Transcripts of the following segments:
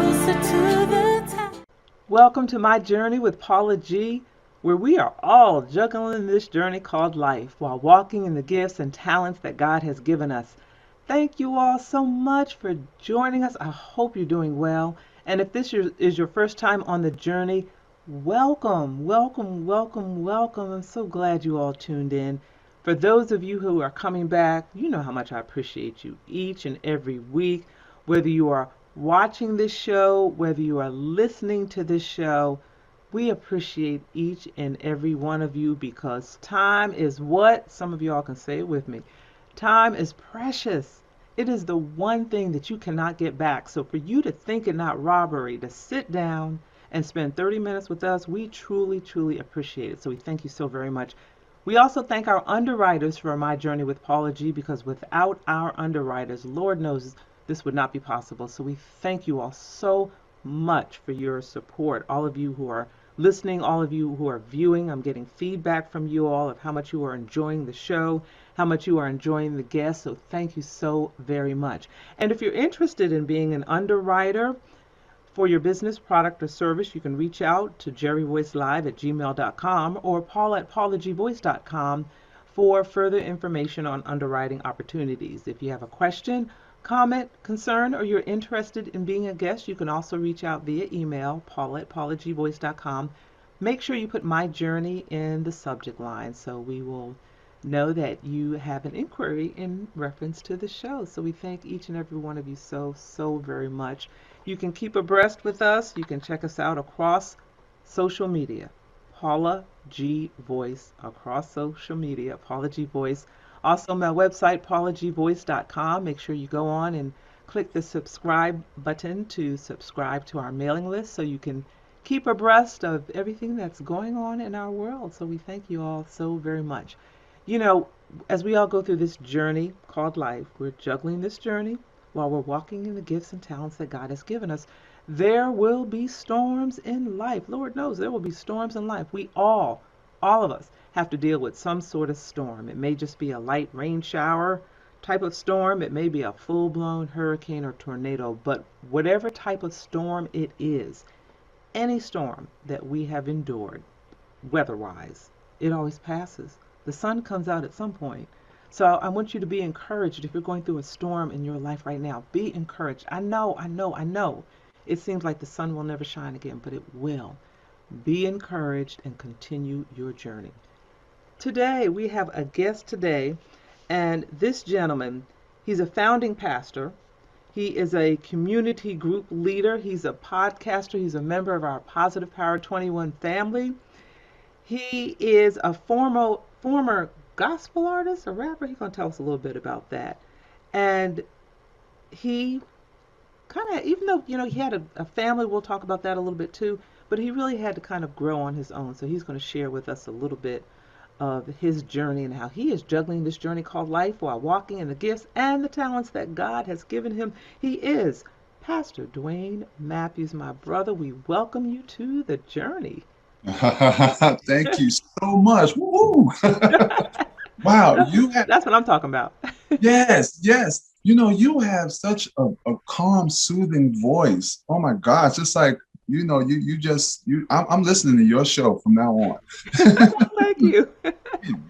closer to the top. Welcome to my journey with Paula G, where we are all juggling this journey called life while walking in the gifts and talents that God has given us. Thank you all so much for joining us. I hope you're doing well. And if is your first time on the journey, welcome, welcome, welcome, welcome. I'm so glad you all tuned in. For those of you who are coming back, you know how much I appreciate you each and every week, whether you are watching this show, whether you are listening to this show. We appreciate each and every one of you because time is what? Some of y'all can say it with me. Time is precious. It is the one thing that you cannot get back. So for you to think it not robbery, to sit down and spend 30 minutes with us, we truly, truly appreciate it. So we thank you so very much. We also thank our underwriters for My Journey with Paula G because without our underwriters, Lord knows this would not be possible. So we thank you all so much for your support. All of you who are listening, all of you who are viewing, I'm getting feedback from you all of how much you are enjoying the show, how much you are enjoying the guests. So thank you so very much. And if you're interested in being an underwriter for your business, product, or service, you can reach out to jerryvoicelive@gmail.com or paula@paulagvoice.com for further information on underwriting opportunities. If you have a question, comment, concern, or you're interested in being a guest, you can also reach out via email, paula@paulagvoice.com. Make sure you put My Journey in the subject line so we will know that you have an inquiry in reference to the show. So we thank each and every one of you so, so very much. You can keep abreast with us. You can check us out across social media. Paula G Voice across social media. Paula G Voice. Also, my website, paulagvoice.com. Make sure you go on and click the subscribe button to subscribe to our mailing list so you can keep abreast of everything that's going on in our world. So we thank you all so very much. You know, as we all go through this journey called life, we're juggling this journey while we're walking in the gifts and talents that God has given us. There will be storms in life. Lord knows there will be storms in life. We all of us, have to deal with some sort of storm. It may just be a light rain shower type of storm. It may be a full-blown hurricane or tornado. But whatever type of storm it is, any storm that we have endured, weather-wise, it always passes. The sun comes out at some point. So I want you to be encouraged if you're going through a storm in your life right now. Be encouraged. I know. It seems like the sun will never shine again, but it will. Be encouraged and continue your journey. Today, we have a guest today, and this gentleman, he's a founding pastor. He is a community group leader. He's a podcaster. He's a member of our Positive Power 21 family. He is a former gospel artist, a rapper. He's going to tell us a little bit about that. And he kind of, even though, he had a family, we'll talk about that a little bit too, but he really had to kind of grow on his own. So he's going to share with us a little bit of his journey and how he is juggling this journey called life while walking in the gifts and the talents that God has given him. He is Pastor Dwayne Matthews, my brother. We welcome you to the journey. Thank you so much. Woo! Wow, that's what I'm talking about. yes. You have such a calm, soothing voice. Oh my gosh, it's like, I'm listening to your show from now on. Thank you.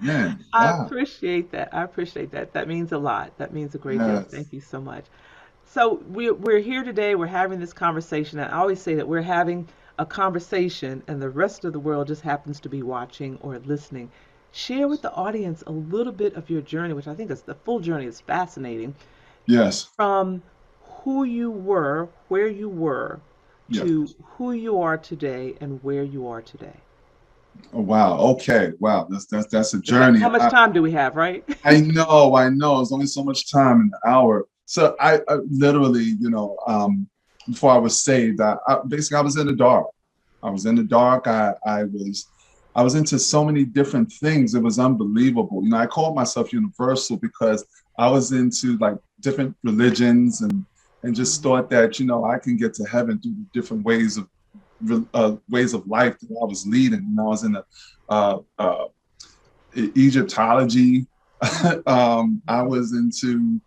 Man, wow. I appreciate that. That means a lot. That means a great deal. Thank you so much. So we're here today. We're having this conversation. And I always say that we're having a conversation and the rest of the world just happens to be watching or listening. Share with the audience a little bit of your journey, which I think is the full journey is fascinating. Yes. From who you were, where you were, to who you are today and where you are today. Oh, wow. Okay. Wow. That's a journey. How much time do we have, right? I know. There's only so much time in the hour. So I literally, before I was saved, I was in the dark. I was in the dark. I was into so many different things. It was unbelievable. I called myself universal because I was into like different religions and just thought that, I can get to heaven through the different ways of life that I was leading. And I was in Egyptology. I was into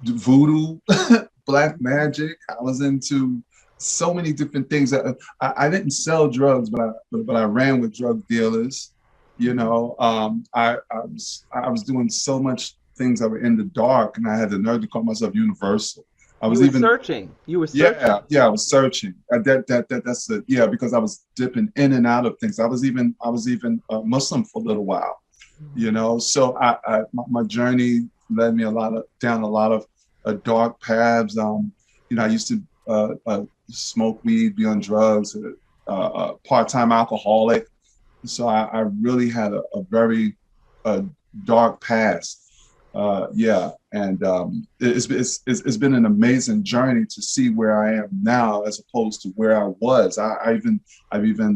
voodoo. black magic. I was into so many different things. I didn't sell drugs, but I ran with drug dealers. You know, I was doing so much things that were in the dark, and I had the nerve to call myself Universal. I You was were even searching. You were yeah, searching. yeah, I was searching. That's the yeah, because I was dipping in and out of things. I was even Muslim for a little while, you Mhm. know. So my journey led me down a lot of dark paths. You know, I used to smoke weed, be on drugs, part-time alcoholic. So I really had a very dark past. Yeah, and it's been an amazing journey to see where I am now as opposed to where I was. I've even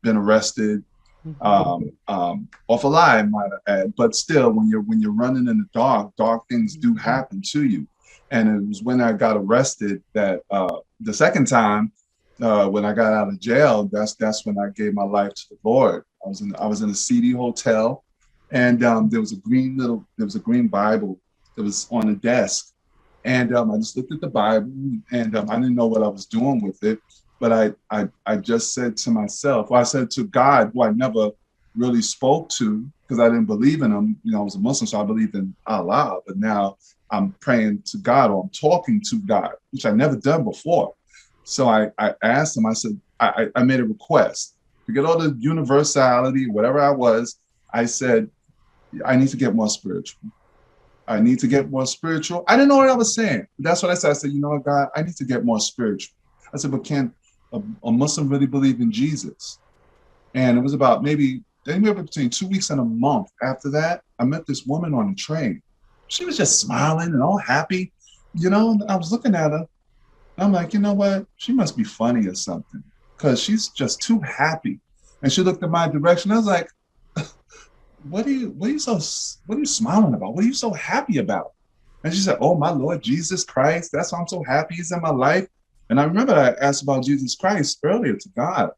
been arrested Mhm. off a lie, I might add. But still, when you're running in the dark things do Mhm. happen to you. And it was when I got arrested that the second time, when I got out of jail, that's when I gave my life to the Lord. I was in a seedy hotel, and there was a green Bible that was on the desk, and I just looked at the Bible, and I didn't know what I was doing with it, but I just said to myself, well, I said to God, who I never really spoke to because I didn't believe in him. You know, I was a Muslim, so I believed in Allah, but now I'm praying to God or I'm talking to God, which I never done before. So I asked him, I said, I made a request. Forget all the universality, whatever I was. I said, I need to get more spiritual. I need to get more spiritual. I didn't know what I was saying. That's what I said. I said, you know what, God, I need to get more spiritual. I said, but can a Muslim really believe in Jesus? And it was about maybe anywhere between 2 weeks and a month after that, I met this woman on the train. She was just smiling and all happy. You know, I was looking at her. I'm like, you know what? She must be funny or something because she's just too happy. And she looked in my direction. I was like, what are you smiling about? What are you so happy about? And she said, oh, my Lord Jesus Christ. That's why I'm so happy he's in my life. And I remember I asked about Jesus Christ earlier to God.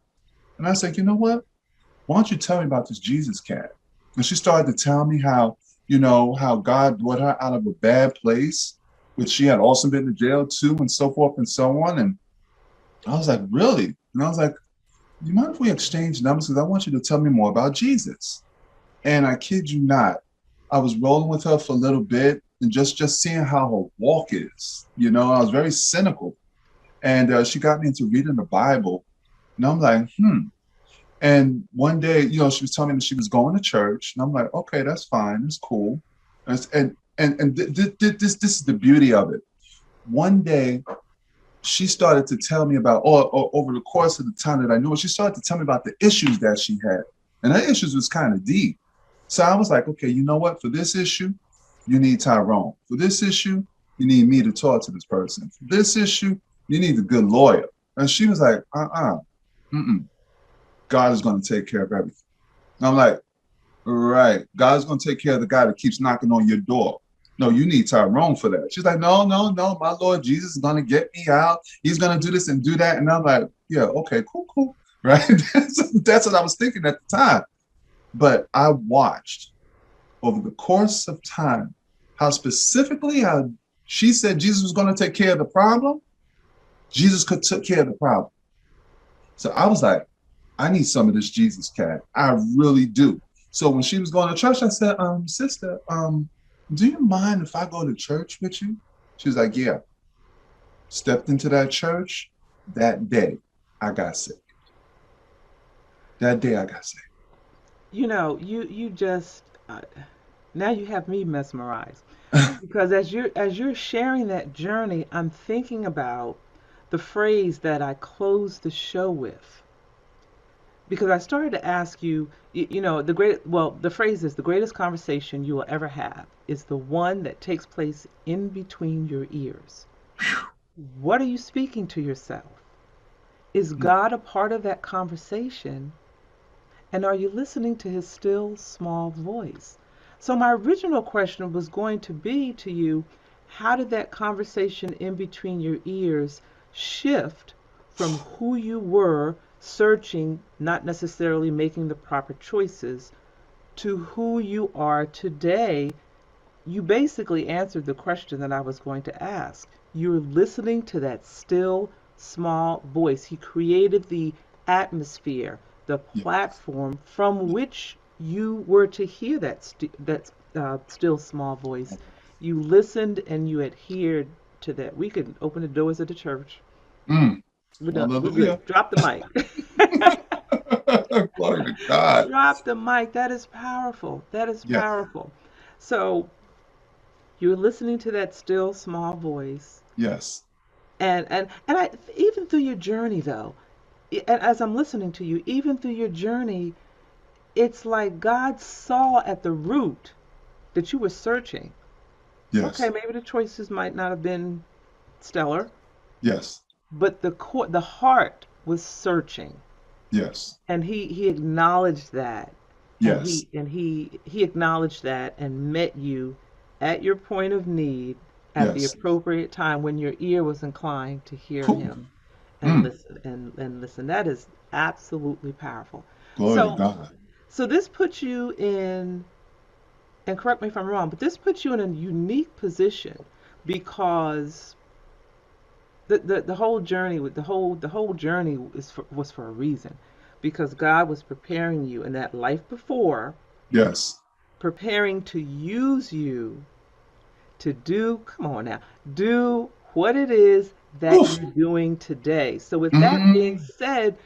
And I said, you know what? Why don't you tell me about this Jesus cat? And she started to tell me how, how God brought her out of a bad place, which she had also been to jail too, and so forth and so on. And I was like, really? And I was like, you mind if we exchange numbers? Because I want you to tell me more about Jesus. And I kid you not, I was rolling with her for a little bit and just seeing how her walk is. You know, I was very cynical. And she got me into reading the Bible. And I'm like, And one day, she was telling me that she was going to church, and I'm like, okay, that's fine, it's cool. And this is the beauty of it. One day, she started to tell me about, or over the course of the time that I knew her, she started to tell me about the issues that she had, and her issues was kind of deep. So I was like, okay, you know what? For this issue, you need Tyrone. For this issue, you need me to talk to this person. For this issue, you need a good lawyer. And she was like, mm-mm. God is going to take care of everything. And I'm like, right. God's going to take care of the guy that keeps knocking on your door. No, you need Tyrone for that. She's like, no, no, no. My Lord Jesus is going to get me out. He's going to do this and do that. And I'm like, yeah, okay, cool, cool. Right. That's what I was thinking at the time. But I watched over the course of time how specifically how she said Jesus was going to take care of the problem. Jesus could take care of the problem. So I was like, I need some of this Jesus cat. I really do. So when she was going to church, I said, sister, do you mind if I go to church with you? She was like, yeah. Stepped into that church. That day, I got sick. That day, I got sick. You just now you have me mesmerized because as you're sharing that journey, I'm thinking about the phrase that I closed the show with. Because I started to ask you, the phrase is the greatest conversation you will ever have is the one that takes place in between your ears. What are you speaking to yourself? Is God a part of that conversation? And are you listening to his still small voice? So my original question was going to be to you, how did that conversation in between your ears shift from who you were searching, not necessarily making the proper choices, to who you are today? You basically answered the question that I was going to ask. You're listening to that still small voice. He created the atmosphere, the Yes. platform from which you were to hear that still small voice. You listened and you adhered to that. We could open the doors of the church. Mm. We're done. We're Hallelujah. good. Drop the mic. Glory to God. Drop the mic. That is powerful. That is Yes. powerful. So you're listening to that still small voice, Yes. and I even through your journey though, and as I'm listening to you, even through your journey, it's like God saw at the root that you were searching. Okay, Yes. maybe the choices might not have been stellar, Yes. but the heart was searching, Yes. and he acknowledged that, and Yes. he acknowledged that and met you at your point of need at the Yes. appropriate time when your ear was inclined to hear Cool. him and Mm. listen and listen. That is absolutely powerful. Glory to So God. so this puts you in, and correct me if I'm wrong, but this puts you in a unique position because the whole journey with the whole journey was for a reason, because God was preparing you in that life before, Yes. preparing to use you to do, come on now, do what it is that Oof. you're doing today. So with that being Mm. said,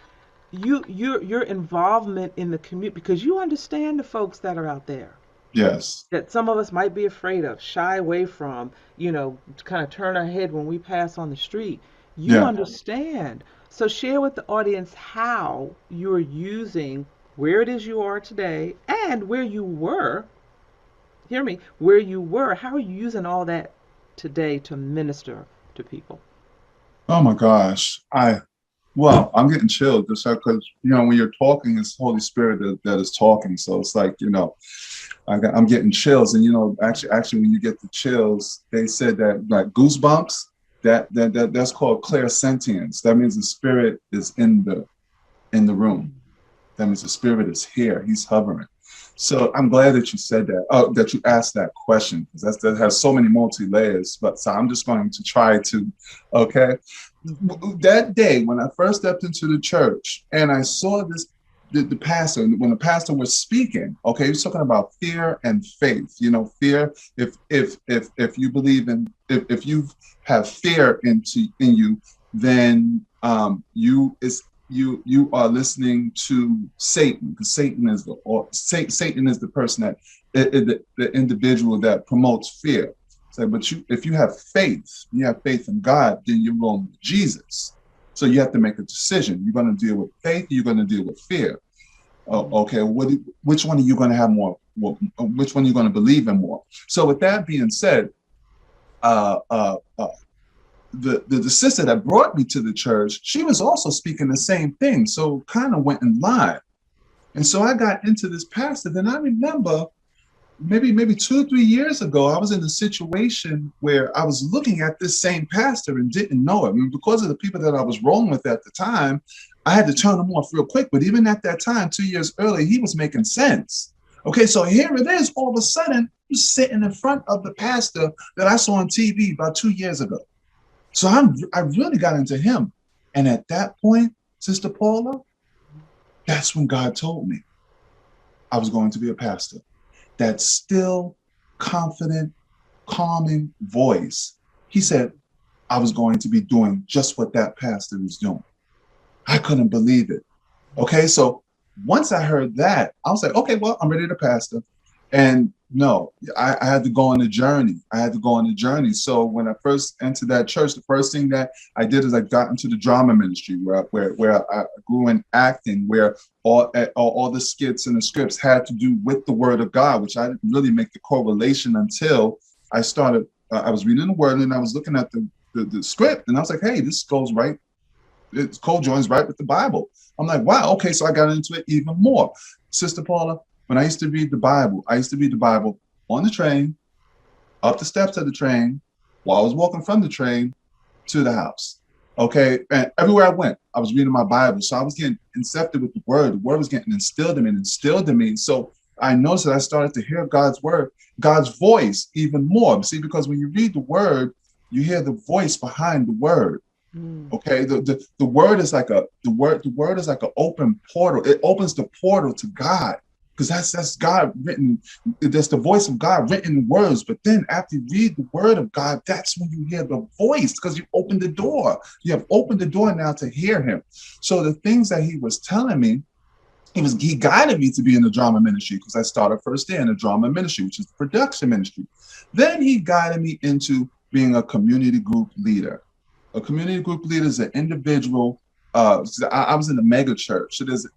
your involvement in the community, because you understand the folks that are out there Yes. that some of us might be afraid of, shy away from, kind of turn our head when we pass on the street. You Yeah. understand. So share with the audience how you're using where it is you are today and where you were. Hear me, where you were. How are you using all that today to minister to people? Oh my gosh. Well, I'm getting chilled just because, when you're talking, it's Holy Spirit that is talking. So it's like, I'm getting chills. And, actually, when you get the chills, they said that like goosebumps, that's called clairsentience. That means the spirit is in the room. That means the spirit is here. He's hovering. So I'm glad that you said that, that you asked that question, because that has so many multi-layers. But so I'm just going to try to, okay. Hmm. That day when I first stepped into the church and I saw the pastor, when the pastor was speaking, okay, he was talking about fear and faith. Fear, if you believe if you have fear in you, then you are listening to Satan, because Satan is the person that the individual that promotes fear. So, but if you have faith in God, then you're going with Jesus. So you have to make a decision. You're going to deal with faith. You're going to deal with fear. Okay, which one are you going to have more? Which one are you going to believe in more? So with that being said, uh, uh, uh, the sister that brought me to the church, she was also speaking the same thing. So kind of went in line. And so I got into this pastor. Then I remember maybe 2 or 3 years ago, I was in a situation where I was looking at this same pastor and didn't know it. I mean, because of the people that I was rolling with at the time, I had to turn them off real quick. But even at that time, 2 years earlier, he was making sense. Okay, so here it is. All of a sudden, he's sitting in front of the pastor that I saw on TV about 2 years ago. So I really got into him. And at that point, Sister Paula, that's when God told me I was going to be a pastor. That still, confident, calming voice. He said I was going to be doing just what that pastor was doing. I couldn't believe it. Okay, so once I heard that, I was like, okay, well, I'm ready to pastor. And no, I had to go on a journey. I had to go on a journey. So when I first entered that church, the first thing that I did is I got into the drama ministry where I grew in acting, where all the skits and the scripts had to do with the word of God, which I didn't really make the correlation until I started. I was reading the word and I was looking at the script and I was like, hey, this goes right. It co-joins right with the Bible. I'm like, wow, okay, so I got into it even more. Sister Paula, when I used to read the Bible, on the train, up the steps of the train, while I was walking from the train to the house. Okay, and everywhere I went, I was reading my Bible. So I was getting incepted with the word. The word was getting instilled in me. So I noticed that I started to hear God's word, God's voice even more. See, because when you read the word, You hear the voice behind the word. Mm. Okay, the word is like the word is like an open portal. It opens the portal to God, because that's God written. That's the voice of God written in words. But then after you read the word of God, that's when you hear the voice, because you opened the door. You have opened the door now to hear him. So the things that he was telling me, he guided me to be in the drama ministry, because I started first there in the drama ministry, which is the production ministry. Then he guided me into being a community group leader. A community group leader is an individual. I was in a mega church. So there's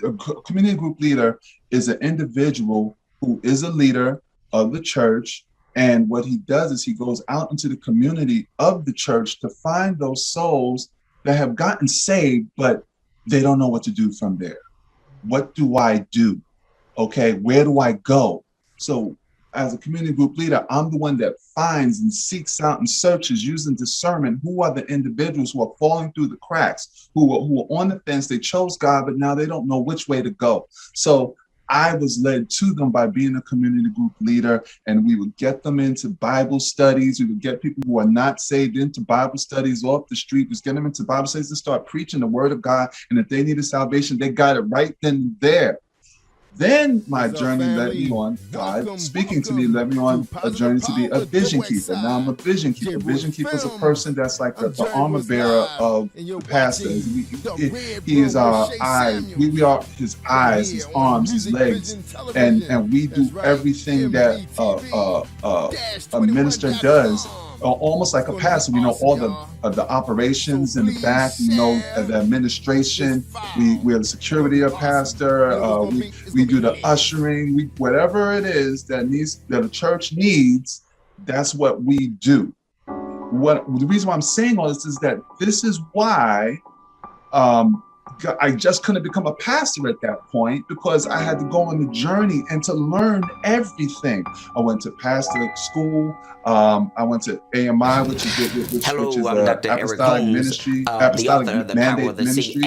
a community group leader is an individual who is a leader of the church. And what he does is he goes out into the community of the church to find those souls that have gotten saved, but they don't know what to do from there. What do I do? Okay, where do I go? So as a community group leader, I'm the one that finds and seeks out and searches using discernment who are the individuals who are falling through the cracks, who are on the fence. They chose God, but now they don't know which way to go. So I was led to them by being a community group leader, and we would get them into Bible studies. We would get people who are not saved into Bible studies off the street, just get them into Bible studies and start preaching the word of God. And if they needed salvation, they got it right then and there. Then my journey led me on, God speaking to me, led me on a journey to be a vision keeper. Now I'm a vision keeper. Vision keeper is a person that's like the armor bearer of the pastor. He is our eyes. We are his eyes, his arms, his legs. And we do everything that a minister does. Almost like a pastor. We know all the operations in the back. We know the administration. We are the security of pastor. We do the ushering. Whatever it is that a church needs, that's what we do. The reason why I'm saying all this is that this is why I just couldn't become a pastor at that point, because I had to go on the journey and to learn everything. I went to pastor school. I went to AMI, which is apostolic ministry, apostolic mandate ministry,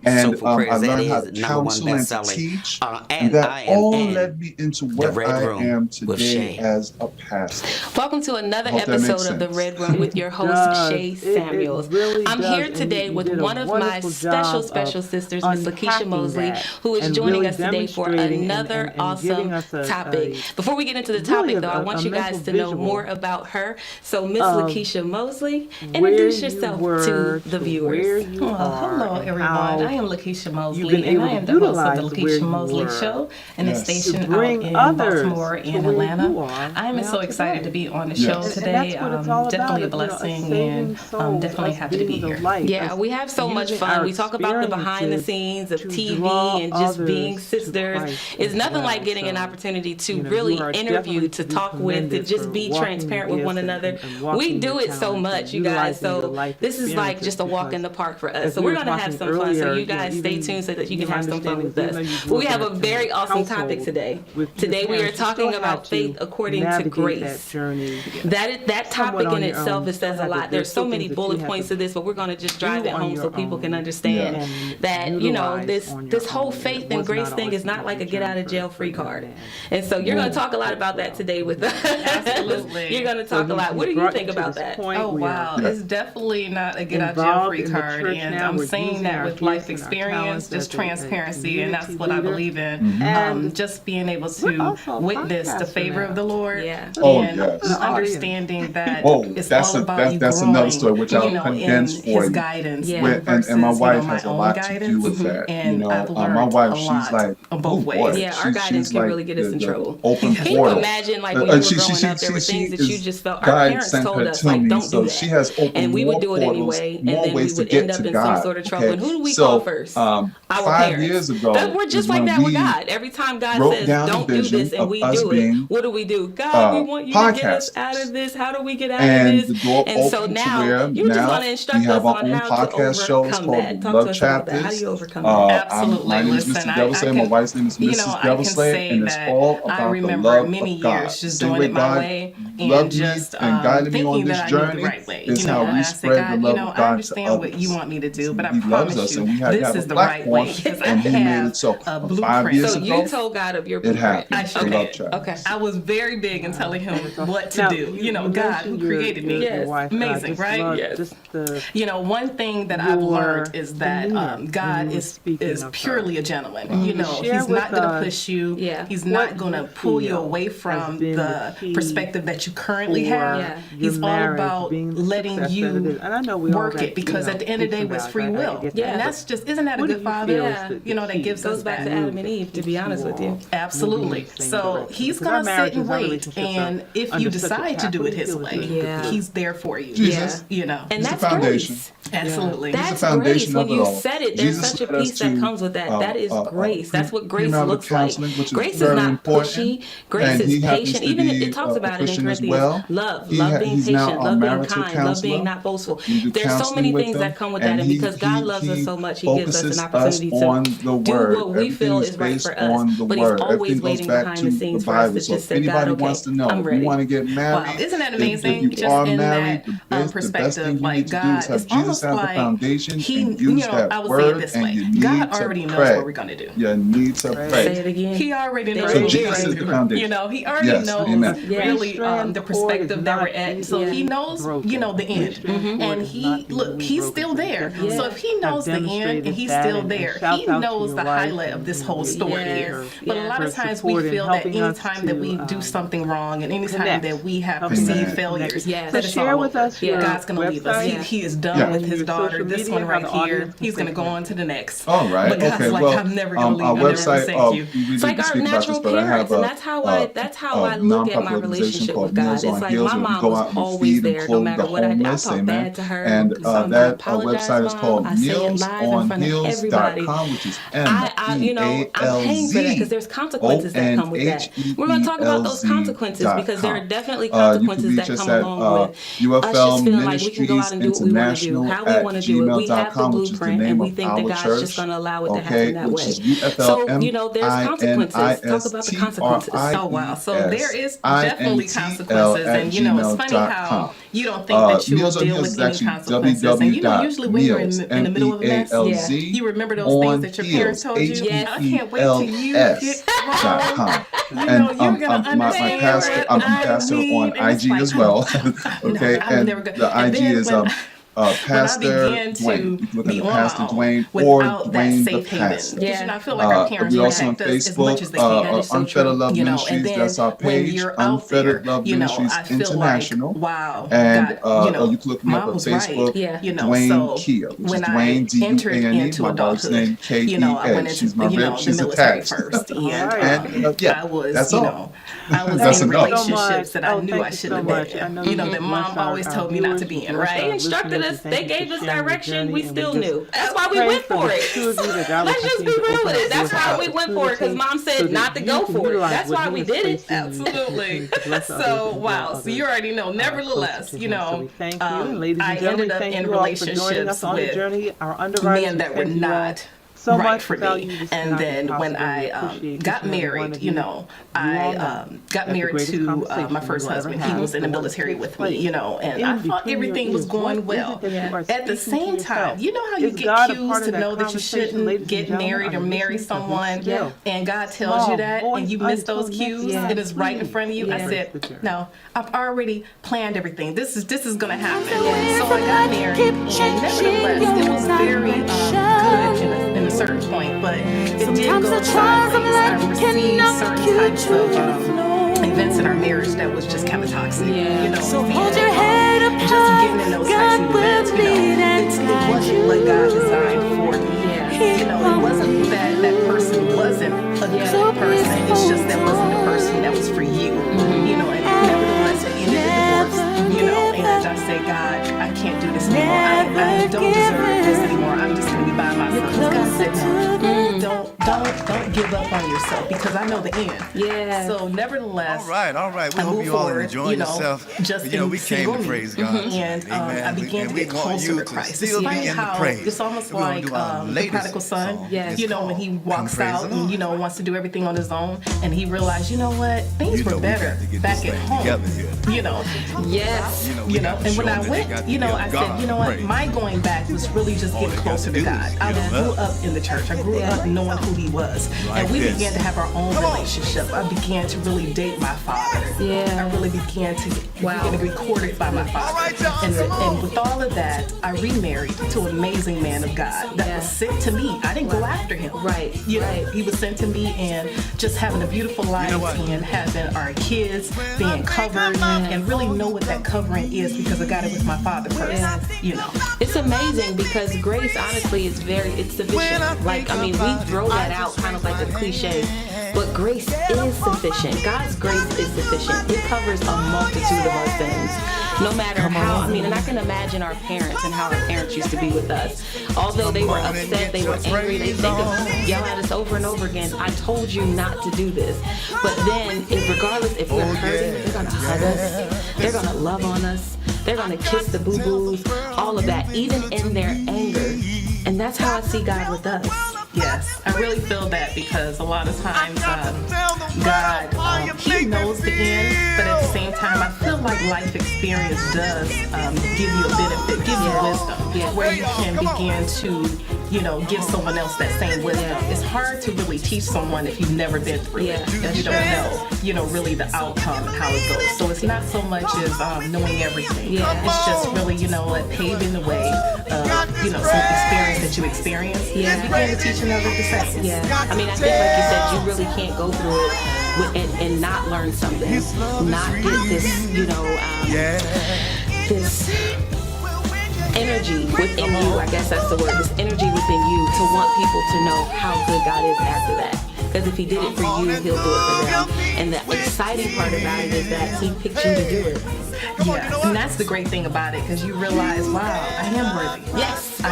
and I learned how to counsel and to teach, and that all led me into what I am today as a pastor. Welcome to another episode of The Red Room with your host, Shay Samuels. I'm here today with one of my special sisters, Miss Lakeisha Mosley, who is joining us today for another awesome topic. Before we get into the topic, though, I want you guys to know more about her. So, Miss Lakeisha Mosley, introduce yourself to the viewers. Hello, everyone. I am Lakeisha Mosley, and I am the host of the Lakeisha Mosley Show, and it's stationed out in Baltimore and Atlanta. I am so excited to be on the show today. Definitely a blessing, and definitely happy to be here. Yeah, we have so much fun. We talk about the behind the scenes of TV and just being sisters. It's nothing like getting an opportunity to really interview, to talk with, to just be transparent with one another. We do it so much, you guys. So this is like just a walk in the park for us. So we're going to have some fun. So you guys stay tuned so that you can have some fun with us. But we have a very awesome topic today. Today we are talking about faith according to grace. That topic in itself, it says a lot. There's so many bullet points to this, but we're going to just drive it home so people can understand that, you know, this whole faith and grace thing is not like a get out of jail free card. And so you're going to talk a lot about that today with us. Absolutely. You're going to talk a lot. What do you think about that? Oh, wow. It's definitely not a get out of jail free card. And I'm saying that with life experience, just transparency. And that's what I believe in. Just being able to witness the favor of the Lord. And understanding that it's all about you that's growing, another story, which I'll condense for his you. guidance. And my wife has a lot to do with that. And I've learned my wife, a lot she's like, both ways. Yeah, our guidance can really get us in trouble. Open Can you imagine, like, when you were growing up, there were things that you just felt, our parents told us, like, don't do that. She has opened and we would do it anyway, and then we would end up in some sort of trouble. And who do we call first? Our 5 years ago, we're just like that with God. Every time God says, don't do this, and we do it, what do? God, we want you to get us out of this. How do we get out of this? And so now, you just want to instruct us on how to overcome that. Talk to us about therapist. How do you overcome Absolutely. My name is Listen, Mr. Devil Slayer. My wife's name is Mrs. Devil Slayer, and it's all about I remember the love many of God. years just Same doing way it my God way loved and just me and guided me on thinking this that I knew journey the right way. is You know, how and we I said, spread God, the love of I God understand to what others. you want me to do, but I He loves promise us, you, and we had to this have is a the right way. platform, Because I and He made have it so. a 5 blueprint. years So ago, you told God of your it blueprint. happened. I sure The love did. track. Okay. I was very big in telling him what to Now, do. You know, God who created me. Yes. Wife, Amazing, just right? love Yes. just the, You know, one thing that I've your learned is that demeanor God when you were is speaking of her. purely a gentleman. You know, share he's with not going to us push you. Yeah. He's what not going to you pull you feel away has from been the the key perspective that you currently for have. Yeah. your He's all marriage about being the letting success that it you is. And I know we all work got, it because at the end of the day, peaks and it's free valleys. I will. get Yeah. that. And that's just, isn't that a What do good you father? feel is Yeah. the You know, that key gives Goes us back that. to Adam and Eve, to be honest with you. Absolutely. So he's going to sit and wait, and if you decide to do it his way, Yeah. he's there for you. Jesus. You know, And He's that's the foundation. grace. absolutely. He's the That's foundation grace. When of it you all. said it, there's Jesus such a led us peace that to, comes with that. That is grace. That's what grace premarital looks like. counseling, which is Grace is very not important. pushy. Grace And is he happens patient. to Even be it talks a about it in Christian as Corinthians. well. Love being He's now patient, a love being marital kind, love being counselor. not boastful. We do There's so counseling many with things them, that come with that, and because God loves us so much, He gives us focuses an opportunity us on the to do word. what we feel is right Everything for is based on us. the But He's word. always Everything goes waiting back behind to the the scenes for us Bible. to So just if say, anybody God, okay, wants to know, I'm if ready. you want to get married, Wow, isn't that if amazing? you Just are in married, that the best thing perspective, you like need to do God, is have it's Jesus almost as the like foundation He, and you use know, that I would say it word, this and way: you need God to already knows pray. what we're gonna do. You need to Right. Say pray. it again. He already knows So what we're Jesus gonna is the do. foundation. You know, He already Yes, knows amen. really the perspective that we're not at. So He knows, you know, the end. And He, look, He's still there. Yeah. So if He knows the end and He's still there, He knows the highlight of this whole story here. But a lot of times we feel that anytime that we do something wrong and anytime that we have perceived failures, Yes. that So it's share all with over. us your God's going to leave us. website. He is done Yeah. with His Your daughter. social This media, one how right the here, audience can He's going to stay go on to the next. All right. But God's Okay. like, Well, I'm never going to leave. our I'm never going website. to forsake you. We It's like didn't our speak about natural this, but I have parents, a, and that's how I look at my nonprofit organization relationship called with God. Meals It's on like Heels, my where we mom go was out and we always feed and there, no clothe matter the what I did. I homeless. talk Amen. bad to her. And I that apologize, website is Mom. called I say it live in front of everybody. mealsonheels.com, which is I'm paying for that because there's consequences that come with that. We're going to talk about those consequences because there are definitely consequences that come along with us just feeling like we can go out and do what we want to do, how we want to do it. We have the blueprint and we think that God's just going to allow it to happen that way. So, there's consequences. Talk about the consequences. Oh, wow. So there is definitely consequences. And, it's funny how you don't think that you will deal with any consequences. And, usually when you're in the middle of a mess, you remember those things that your parents told you. Yes. I can't wait till you get wrong. And you're going to my understand pastor, I'm what I pastor mean. on And it's IG like, as well. Okay, I'm and never gonna- the and IG then is when Pastor began to Dwayne. You can look be under on Pastor my own Dwayne or without that Dwayne the safe haven. Pastor. Because I feel like our parents We also on protect us as much as they Facebook, can. so Unfettered true. Love And Ministries. then That's our when page. you're out there, Unfettered Love Ministries I feel International. like, wow, And God, you can look me up Mom on was Facebook. right. Yeah. Dwayne So Kia, which is when Dwayne I entered D-U-A-N-E. into My wife's adulthood, name K-E-A. I went into She's my rib. the She's military attached. first, and Yeah, I was, that's all. I was That's in enough. relationships that I Oh, knew thank I you shouldn't so have much. been I know in. you That Mom bless our always told me not to be in, viewers, They right? instructed us. Thank They you gave for us sharing your direction. journey, We and still just knew. That's why we pray went for for the it. two of you that God will Let's just be continue to real open with up it. That's doors why of we went for it because Mom so said that not to you go can for it. utilize That's what why He we has did it. placed in you to Absolutely. continue to bless others So, and wow. draw So you already know, others, nevertheless, closer to Him. So we thank you. And I ladies and gentlemen, ended up thank in you all for joining relationships us on the with journey. Our underwriters, men that we were thank you all not so right much for without me. you, this And cannot be then when possible. We I appreciate got each and every one married, of you. I got the married greatest to conversation my first you will ever husband. He have. was in the But what military takes with place me, and in I thought between your everything was ears, what going is well. it that you are At the speaking to same time, yourself? you know how you Is get God a part cues of to that know that you conversation, ladies shouldn't and get gentlemen? married Are or you marry listening to this someone, still? and God tells Small you that, voice and you miss until those next cues, time. and it's right in front of you. I Please. said, Yes. no, I've already planned everything. This is going to happen. So I got married, and nevertheless, it was very good in a certain point, but it did go sideways. I received certain types of events in our marriage that was just kind of toxic. So hold your head up just getting in those types of God events, will lead and it wasn't what God designed for me. It wasn't that person wasn't a good person. It's just that wasn't the person that was for you. And nevertheless, it ended in divorce. And I said, God, I can't do this anymore. I don't deserve this anymore. I'm just going to be by myself. God said, no, don't give up on yourself because I know the end. Yeah. So nevertheless, all right. We hope you all are enjoying yourself. Just we came to praise God. And I began to get closer to Christ. It's funny how it's almost like the prodigal son. Yes. When he walks out and wants to do everything on his own, and he realized, you know what, things were better back at home. Yes. And when I went, I said, you know what, my going back was really just getting closer to God. I grew up in the church. I grew up knowing who He was, and we began to have our own relationship. I began to really date my father. Yeah. I really began to get recorded by my father. And with all of that, I remarried to an amazing man of God that was sent to me. I didn't go after him. Right. He was sent to me, and just having a beautiful life and having our kids being covered and really know what that covering is because I got it with my father first. It's amazing because grace, honestly, is it's sufficient. We throw that out kind of like a cliche, but grace is sufficient. God's grace is sufficient. It covers a multitude of our sins. No matter how, and I can imagine our parents and how our parents used to be with us. Although they were upset, they were angry, they yell at us over and over again, I told you not to do this. But then, regardless if we're hurting, they're going to hug us, they're going to love on us, they're going to kiss the boo-boos, all of that, even in their anger. And that's how I see God with us. Yes, I really feel that because a lot of times God, He knows the end, but at the same time, I feel like life experience does give you a benefit, give you wisdom, where you can begin to, give someone else that same wisdom. It's hard to really teach someone if you've never been through it, because you don't know, really the outcome and how it goes. So it's not so much as knowing everything. It's just really, paving the way of, some experience that you experience. And begin to teach another the same. I think like you said, you really can't go through it and not learn something, not get this, this energy within you. I guess that's the word. This energy within you to want people to know how good God is after that. Because if He did it for you, He'll do it for them. And the exciting part about it is that He picked you to do it. Yeah, and that's the great thing about it, because you realize, wow, I am worthy. Yes. I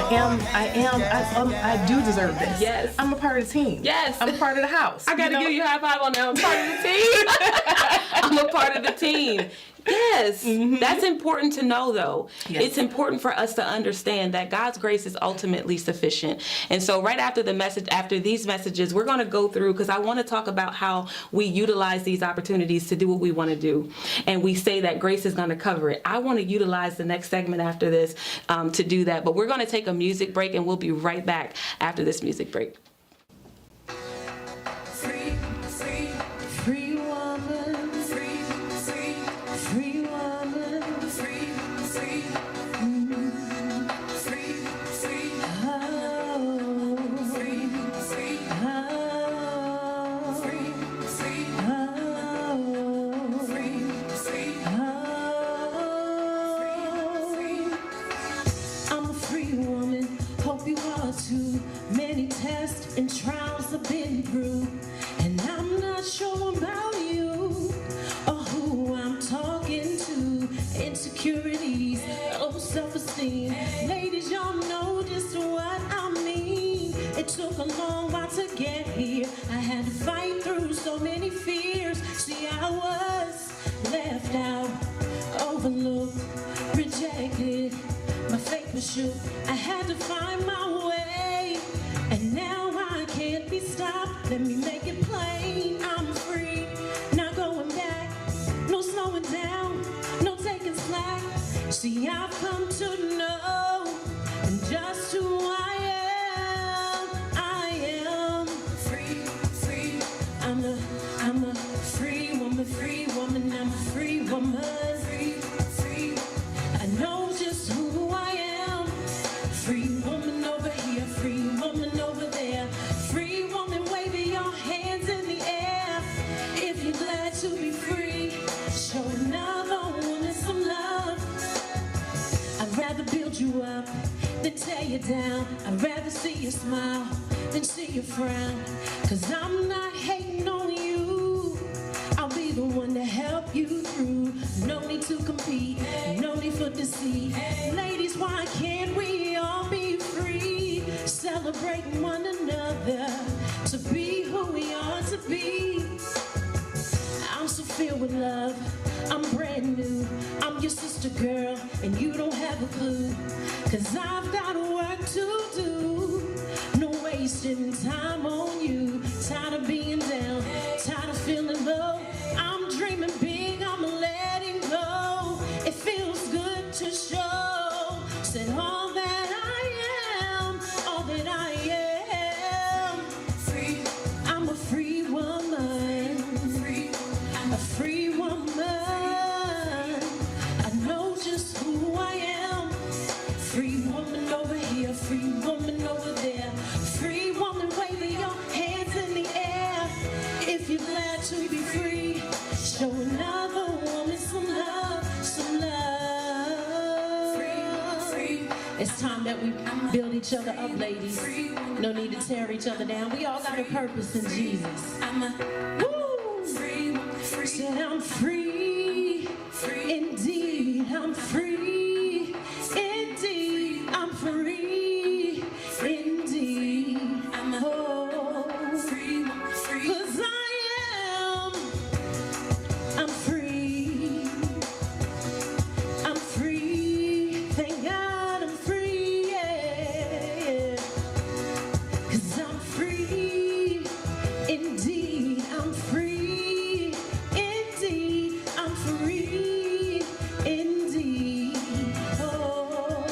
do deserve this. Yes. I'm a part of the team. Yes. I'm a part of the house. I gotta give you a high five on that. I'm part of the team. I'm a part of the team. Yes. That's important to know, though. Yes. It's important for us to understand that God's grace is ultimately sufficient. And so right after these messages, we're going to go through, because I want to talk about how we utilize these opportunities to do what we want to do. And we say that grace is going to cover it. I want to utilize the next segment after this to do that. But we're going to take a music break, and we'll be right back after this music break. And trials I've been through, and I'm not sure about you or who I'm talking to. Insecurities, low self-esteem. Ladies, y'all know just what I mean. It took a long while to get here. I had to fight through so many fears. See, I was left out, overlooked, rejected. My faith was shook. I had to find my way, and now I can't be stopped. Let me make it plain. I'm free, not going back. No slowing down, no taking slack. See, I've come to know just who I am. I am free, free. I'm a free woman, I'm a free woman. Free, free. I know just who I am. Free woman over here, free woman over there. Free woman, wave your hands in the air. If you're glad to be free, show another woman some love. I'd rather build you up than tear you down. I'd rather see you smile than see you frown. 'Cause I'm not hating on you, I'll be the one to help you through. No need to compete, no need for deceit. Ladies, why can't we all be free? Celebrating one another, to be who who we ought to be. I'm so filled with love, I'm brand new. I'm your sister girl, and you don't have a clue. 'Cause I've got work to do. No wasting time on you. Tired of being down, tired of feeling low. I'm dreaming big, I'm letting go. It feels good to show. Said all that I am, all that I am. Free, I'm a free woman. Free, I'm a free woman. I know just who I am. Free woman over here, free woman over there. Free woman, wave your hands in the air. If you're glad to be free, show another woman some love, some love. Free. It's time that we build each other up, ladies. No need to tear each other down. We all got a purpose in Jesus. Woo! Said I'm free. Indeed, I'm free. Indeed, I'm free. Indeed, I'm free. 'Cause I'm free. I'm free. Thank God I'm free. Yeah. 'Cause I'm free. Indeed, I'm free. Indeed, I'm free. Indeed. Oh.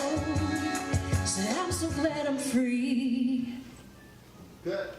So I'm so glad I'm free. Good.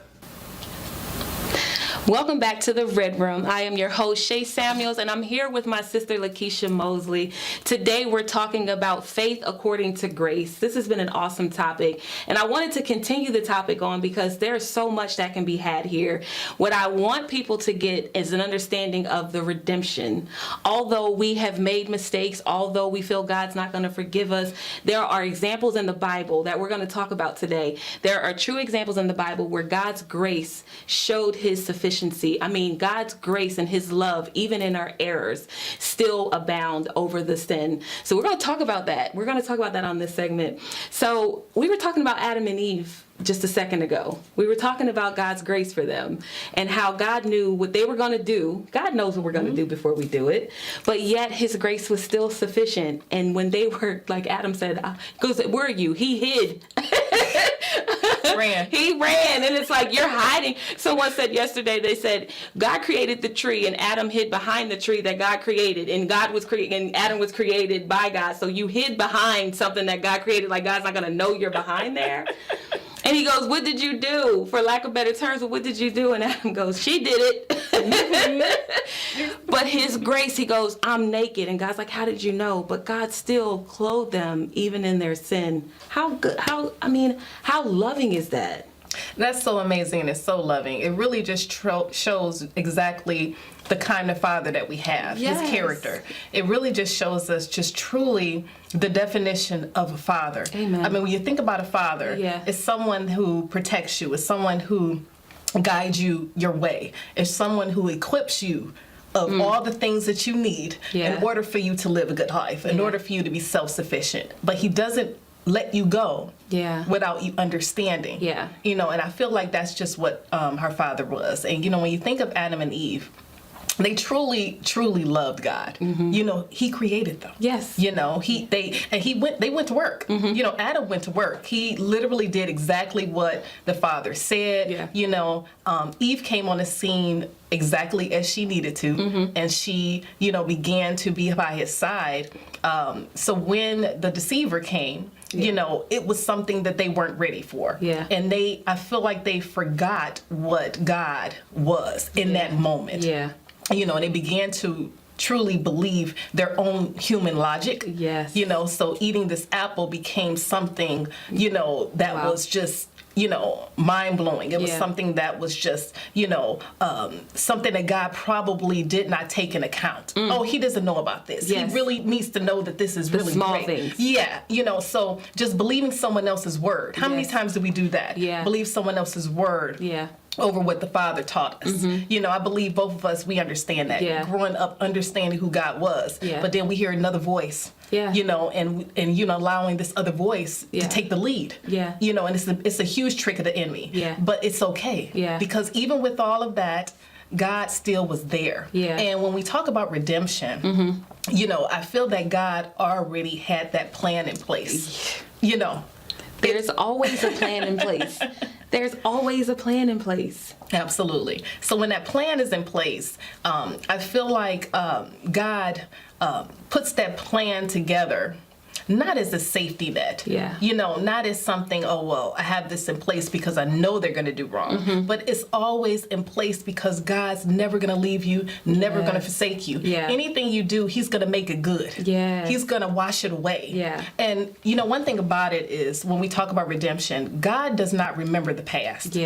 Welcome back to the Red Room. I am your host, Shay Samuels, and I'm here with my sister, Lakeisha Mosley. Today, we're talking about faith according to grace. This has been an awesome topic, and I wanted to continue the topic on because there's so much that can be had here. What I want people to get is an understanding of the redemption. Although we have made mistakes, although we feel God's not going to forgive us, there are examples in the Bible that we're going to talk about today. There are true examples in the Bible where God's grace showed his sufficiency. I mean, God's grace and his love, even in our errors, still abound over the sin. So we're going to talk about that. We're going to talk about that on this segment. So we were talking about Adam and Eve just a second ago. We were talking about God's grace for them and how God knew what they were going to do. God knows what we're going to do before we do it, but yet his grace was still sufficient. And when they were, like Adam said, goes, where are you? He hid. He ran, and it's like, you're hiding. Someone said yesterday, they said God created the tree and Adam hid behind the tree that God created, and Adam was created by God. So you hid behind something that God created, like God's not going to know you're behind there. And he goes, what did you do? For lack of better terms, what did you do? And Adam goes, she did it. But his grace, he goes, I'm naked. And God's like, how did you know? But God still clothed them even in their sin. How good, how loving is that? That's so amazing, and it's so loving. It really just shows exactly the kind of father that we have, Yes. his character. It really just shows us just truly the definition of a father. Amen. I mean, when you think about a father, Yeah. it's someone who protects you, it's someone who guides you your way, it's someone who equips you of all the things that you need Yeah. in order for you to live a good life, in Yeah. order for you to be self-sufficient. But he doesn't let you go Yeah. without you understanding. Yeah. You know, and I feel like that's just what her father was. And, you know, when you think of Adam and Eve, they truly, truly loved God. Mm-hmm. You know, he created them. Yes. You know, they went to work. Mm-hmm. You know, Adam went to work. He literally did exactly what the father said. Yeah. You know, Eve came on the scene exactly as she needed to, and she, you know, began to be by his side. So when the deceiver came, you know, it was something that they weren't ready for. Yeah. And I feel like they forgot what God was in that moment. Yeah. You know, and they began to truly believe their own human logic. Yes. You know, so eating this apple became something, you know, that was just, you know, mind-blowing. It was something that was just, you know, something that God probably did not take into account. Oh, he doesn't know about this. Yes. He really needs to know that this is The really small great. things. Yeah, you know, so just believing someone else's word. How many times do we do that? Yeah. Believe someone else's word. Yeah. over what the Father taught us. You know, I believe both of us, we understand that. Growing up, understanding who God was. But then we hear another voice. You know, and you know, allowing this other voice to take the lead. You know, and it's a huge trick of the enemy. But it's okay. Because even with all of that, God still was there. And when we talk about redemption, you know, I feel that God already had that plan in place. You know, there's always a plan in place. There's always a plan in place. Absolutely. So when that plan is in place, I feel like God puts that plan together, not as a safety net. You know, not as something, oh, well, I have this in place because I know they're going to do wrong. But it's always in place because God's never going to leave you, never going to forsake you. Anything you do, he's going to make it good. He's going to wash it away. And, you know, one thing about it is when we talk about redemption, God does not remember the past.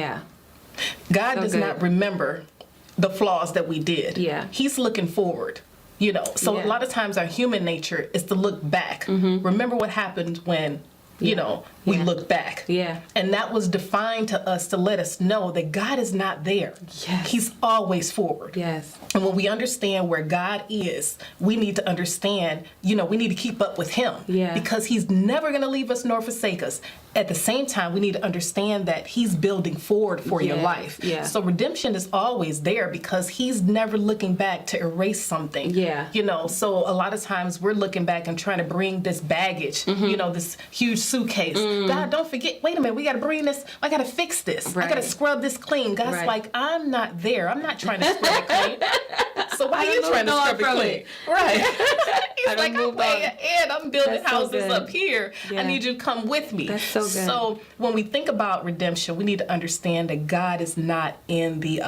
God does not remember the flaws that we did. He's looking forward. You know, so a lot of times our human nature is to look back. Remember what happened when, you know, we look back. And that was defined to us to let us know that God is not there. He's always forward. And when we understand where God is, we need to understand, you know, we need to keep up with him. Because he's never going to leave us nor forsake us. At the same time, we need to understand that he's building forward for your life. So redemption is always there because he's never looking back to erase something. You know, so a lot of times we're looking back and trying to bring this baggage, you know, this huge suitcase. God, don't forget, wait a minute, we got to bring this, I got to fix this. I got to scrub this clean. God's like, I'm not there. I'm not trying to scrub it clean. So why are you trying to scrub it clean? He's like, I'm way ahead. I'm building houses up here. I need you to come with me. That's so good. So when we think about redemption, we need to understand that God is not in the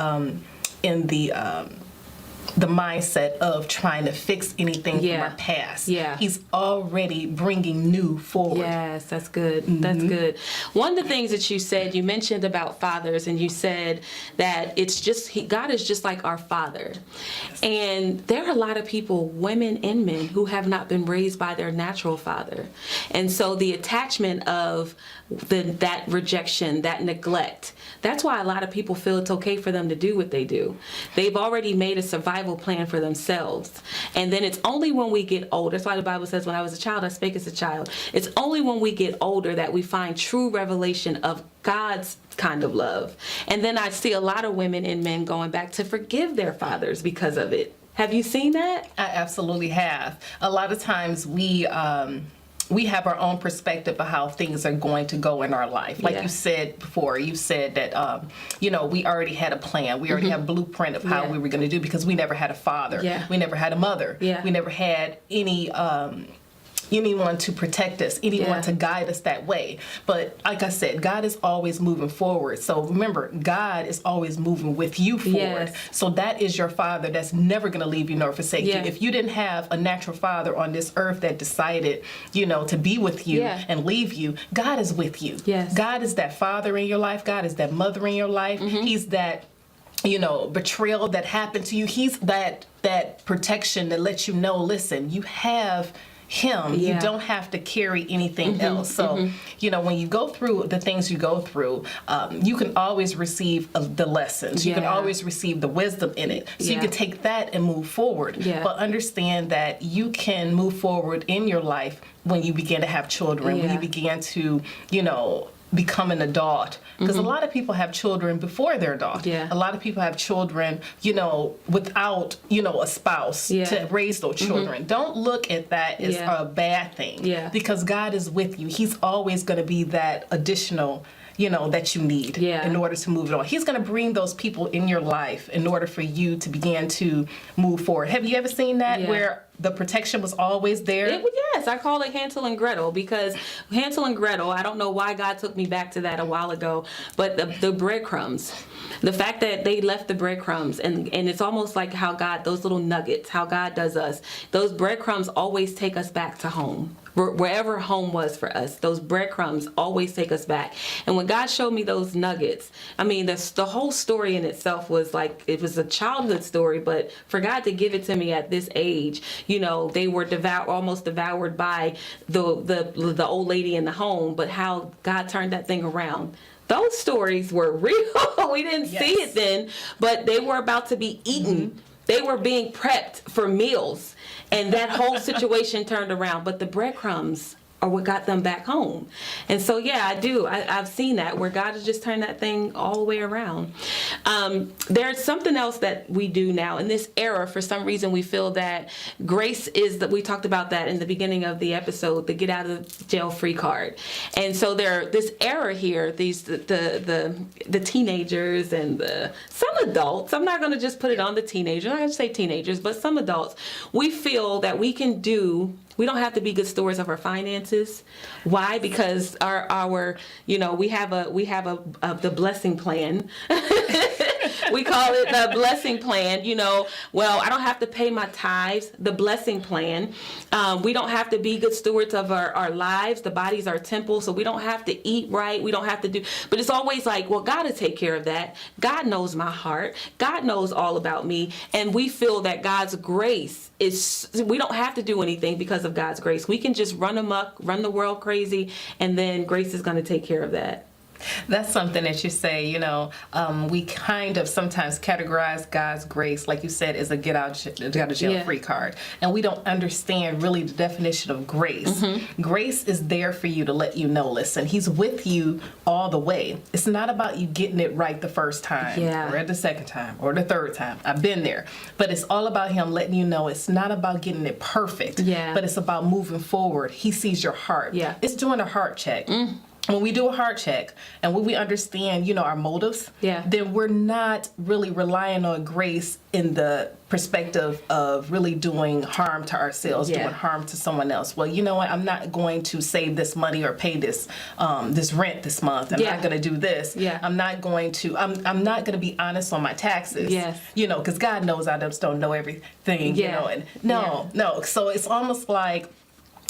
mindset of trying to fix anything from our past. He's already bringing new forward. That's good. That's good. One of the things that you said, you mentioned about fathers, and you said that it's just, God is just like our Father. And there are a lot of people, women and men, who have not been raised by their natural father. And so the attachment of that rejection, that neglect, that's why a lot of people feel it's okay for them to do what they do. They've already made a survival plan for themselves. And then it's only when we get older, that's why the Bible says, when I was a child, I spake as a child. It's only when we get older that we find true revelation of God's kind of love. And then I see a lot of women and men going back to forgive their fathers because of it. Have you seen that? I absolutely have. A lot of times we have our own perspective of how things are going to go in our life. Like you said before, you said that, you know, we already had a plan. We already have a blueprint of how we were going to do because we never had a father. We never had a mother. We never had anyone to protect us, anyone to guide us that way. But like I said, God is always moving forward. So remember, God is always moving with you forward. So that is your father that's never going to leave you nor forsake you. If you didn't have a natural father on this earth that decided, you know, to be with you and leave you, God is with you. God is that father in your life. God is that mother in your life. He's that, you know, betrayal that happened to you. He's that protection that lets you know, listen, you have him. You don't have to carry anything else. So, you know, when you go through the things you go through, you can always receive the lessons. You can always receive the wisdom in it. So you can take that and move forward. But understand that you can move forward in your life when you begin to have children, when you begin to, you know, become an adult. Because a lot of people have children before they're adult. A lot of people have children, you know, without, you know, a spouse to raise those children. Don't look at that as a bad thing. Because God is with you. He's always going to be that additional, you know, that you need in order to move it on. He's going to bring those people in your life in order for you to begin to move forward. Have you ever seen that where the protection was always there? Yes, I call it Hansel and Gretel, because Hansel and Gretel, I don't know why God took me back to that a while ago, but the breadcrumbs, the fact that they left the breadcrumbs, and it's almost like how God, those little nuggets, how God does us, those breadcrumbs always take us back to home. wherever home was for us. Those breadcrumbs always take us back. And when God showed me those nuggets, I mean, the whole story in itself was like, it was a childhood story, but for God to give it to me at this age, you know, they were almost devoured by the old lady in the home, but how God turned that thing around. Those stories were real. We didn't see it then, but they were about to be eaten. They were being prepped for meals, and that whole situation turned around. But the breadcrumbs are what got them back home. And so, yeah, I do. I've seen that where God has just turned that thing all the way around. There's something else that we do now in this era. For some reason, we feel that grace is that we talked about that in the beginning of the episode, the get out of jail free card. And so this era here, the teenagers and some adults, I'm not going to just put it on the teenagers, I'm not going to say teenagers, but some adults, we feel that we don't have to be good stewards of our finances. Why? Because our we have the blessing plan. We call it the blessing plan. Well, I don't have to pay my tithes. The blessing plan. We don't have to be good stewards of our lives. The body's our temple, so we don't have to eat right. We don't have to do. But it's always like, well, God will take care of that. God knows my heart. God knows all about me, and we feel that God's grace we don't have to do anything because of God's grace. We can just run amok, run the world crazy, and then grace is going to take care of that. That's something that you say, we kind of sometimes categorize God's grace, like you said, as a get out of jail free card. And we don't understand really the definition of grace. Grace is there for you to let you know, listen, he's with you all the way. It's not about you getting it right the first time or the second time or the third time. I've been there. But it's all about him letting you know it's not about getting it perfect, but it's about moving forward. He sees your heart. It's doing a heart check. When we do a heart check and when we understand, our motives, then we're not really relying on grace in the perspective of really doing harm to ourselves, doing harm to someone else. Well, you know what? I'm not going to save this money or pay this rent this month. I'm not going to do this. I'm not going to be honest on my taxes. Because God knows I just don't know everything. No. So it's almost like,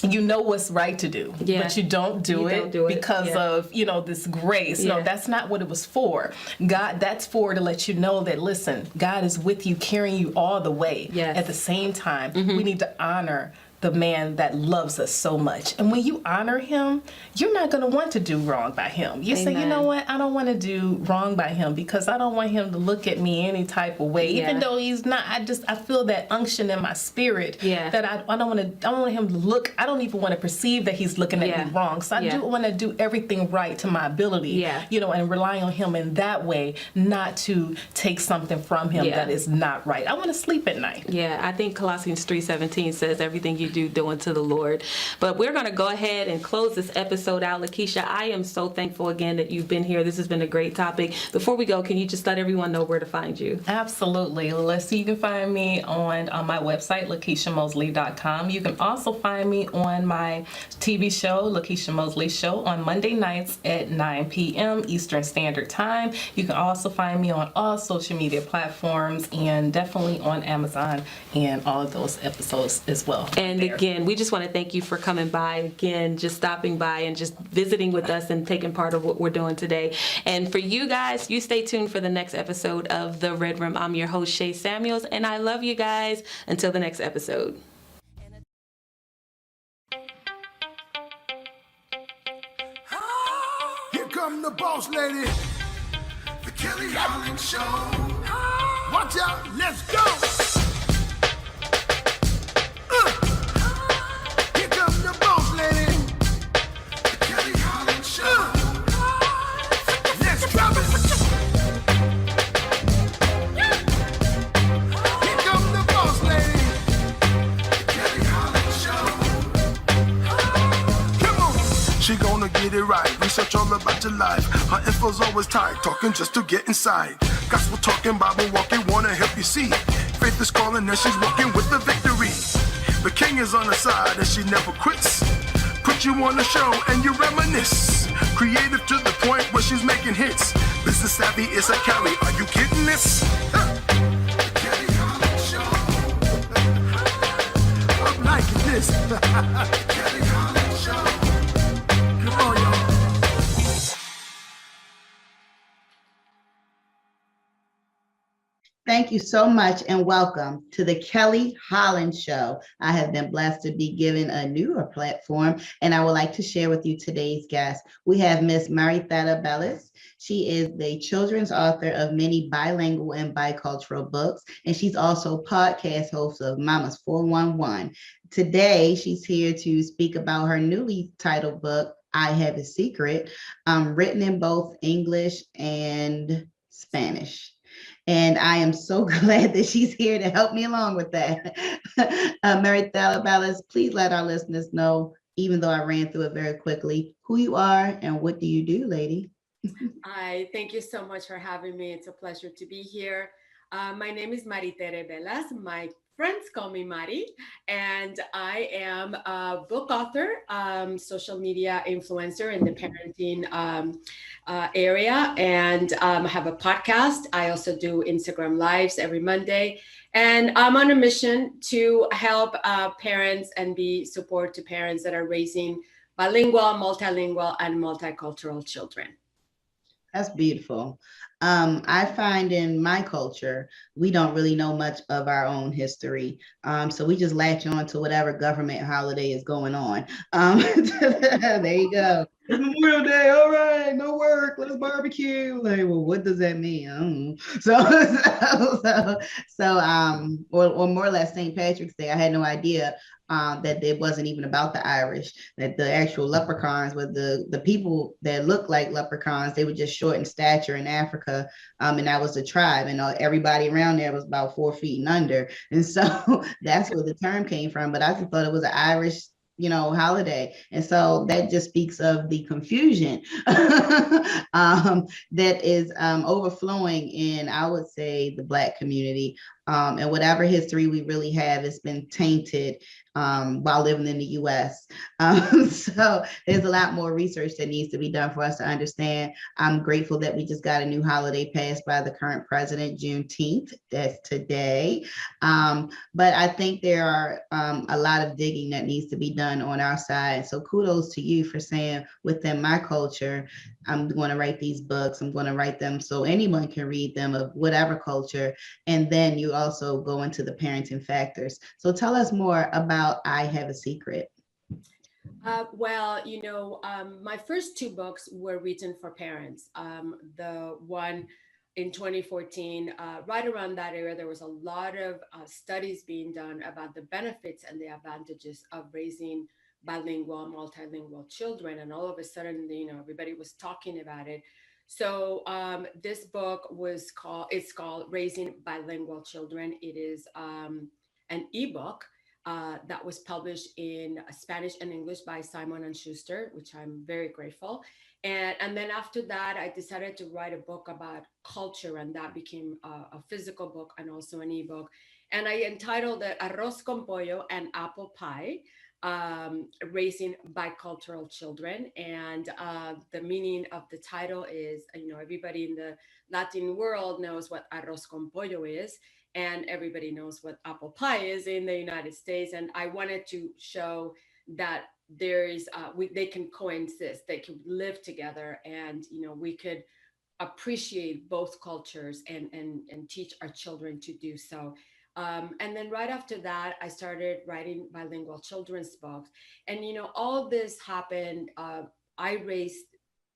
you know what's right to do, but you don't do it because of, this grace. No, that's not what it was for. God, that's for to let you know that, listen, God is with you, carrying you all the way. At the same time, we need to honor the man that loves us so much. And when you honor him, you're not going to want to do wrong by him. You say, you know what? I don't want to do wrong by him because I don't want him to look at me any type of way, even though he's not. I feel that unction in my spirit that I don't want him to look. I don't even want to perceive that he's looking at me wrong. So I do want to do everything right to my ability, and rely on him in that way, not to take something from him that is not right. I want to sleep at night. I think Colossians 3:17 says everything you do unto the Lord. But we're going to go ahead and close this episode out. Lakeisha, I am so thankful again that you've been here. This has been a great topic. Before we go, can you just let everyone know where to find you? Absolutely. You can find me on my website, LakeishaMosley.com. You can also find me on my TV show, Lakeisha Mosley Show, on Monday nights at 9 p.m. Eastern Standard Time. You can also find me on all social media platforms and definitely on Amazon and all of those episodes as well. And again, we just want to thank you for coming by, again, just stopping by and just visiting with us and taking part of what we're doing today. And for you guys, you stay tuned for the next episode of The Red Room. I'm your host, Shay Samuels, and I love you guys. Until the next episode. Here come the boss lady, the Kelly Holland Show. Watch out, let's go. Here comes the boss lady, the Kelly Holland Show. Let's drop it. Here comes the boss lady, the Kelly Holland Show. Come on. She gonna get it right, research all about your life. Her info's always tight, talking just to get inside. Gospel talking, Bible walking, wanna help you see. Faith is calling and she's walking with the victory. The king is on her side and she never quits. Put you on the show and you reminisce. Creative to the point where she's making hits. Business savvy is a Kelly, are you kidding this? The Kelly Holland Show. I'm liking this. Kelly Holland. Thank you so much and welcome to the Kelly Holland Show. I have been blessed to be given a newer platform, and I would like to share with you today's guest. We have Miss Marietta Bellis. She is the children's author of many bilingual and bicultural books, and she's also podcast host of Mama's 411. Today, she's here to speak about her newly titled book, I Have a Secret, written in both English and Spanish. And I am so glad that she's here to help me along with that. Marietta Bellis, please let our listeners know, even though I ran through it very quickly, who you are and what do you do, lady? Hi, thank you so much for having me. It's a pleasure to be here. My name is Marietta Bellis. My friends call me Mari, and I am a book author, social media influencer in the parenting area, and I have a podcast. I also do Instagram Lives every Monday, and I'm on a mission to help parents and be support to parents that are raising bilingual, multilingual, and multicultural children. That's beautiful. I find in my culture, we don't really know much of our own history. So we just latch on to whatever government holiday is going on. There you go. It's Memorial Day. All right, no work. Let's barbecue. Like, well, what does that mean? I don't know. Or more or less St. Patrick's Day. I had no idea that it wasn't even about the Irish, that the actual leprechauns were the people that looked like leprechauns. They were just short in stature in Africa, and that was the tribe, and everybody around there was about 4 feet and under, and so that's where the term came from. But I just thought it was an Irish holiday. And so that just speaks of the confusion that is overflowing in, I would say, the Black community. And whatever history we really have has been tainted while living in the US. So there's a lot more research that needs to be done for us to understand. I'm grateful that we just got a new holiday passed by the current president, Juneteenth. That's today. But I think there are a lot of digging that needs to be done on our side. So kudos to you for saying, within my culture, I'm going to write these books. I'm going to write them so anyone can read them of whatever culture. And then you also go into the parenting factors. So tell us more about I Have a Secret. Well, my first 2 books were written for parents. The one in 2014, right around that era, there was a lot of studies being done about the benefits and the advantages of raising bilingual, multilingual children. And all of a sudden, everybody was talking about it. So this book it's called Raising Bilingual Children. It is an ebook that was published in Spanish and English by Simon & Schuster, which I'm very grateful. And then after that, I decided to write a book about culture, and that became a physical book and also an ebook. And I entitled it Arroz con Pollo and Apple Pie, Raising Bicultural Children. And the meaning of the title is, everybody in the Latin world knows what arroz con pollo is, and everybody knows what apple pie is in the United States. And I wanted to show that there is, they can coexist, they can live together, and we could appreciate both cultures and teach our children to do so. And then right after that, I started writing bilingual children's books. And, all this happened. I raised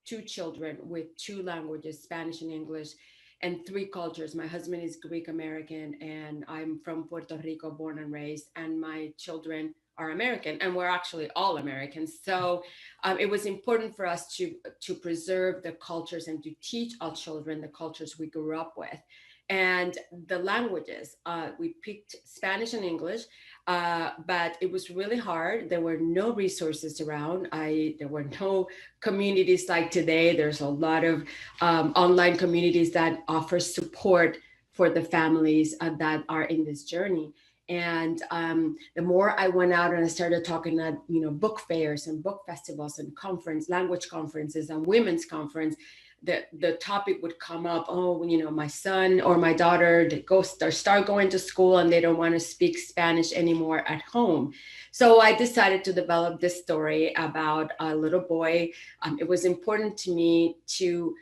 2 children with 2 languages, Spanish and English, and 3 cultures. My husband is Greek American, and I'm from Puerto Rico, born and raised, and my children are American, and we're actually all Americans. So it was important for us to preserve the cultures and to teach our children the cultures we grew up with. And the languages, we picked Spanish and English, but it was really hard. There were no resources around. There were no communities like today. There's a lot of online communities that offer support for the families that are in this journey. And the more I went out and I started talking at, book fairs and book festivals and language conferences and women's conference, the topic would come up. Oh, my son or my daughter, they start going to school and they don't want to speak Spanish anymore at home. So I decided to develop this story about a little boy. It was important to me to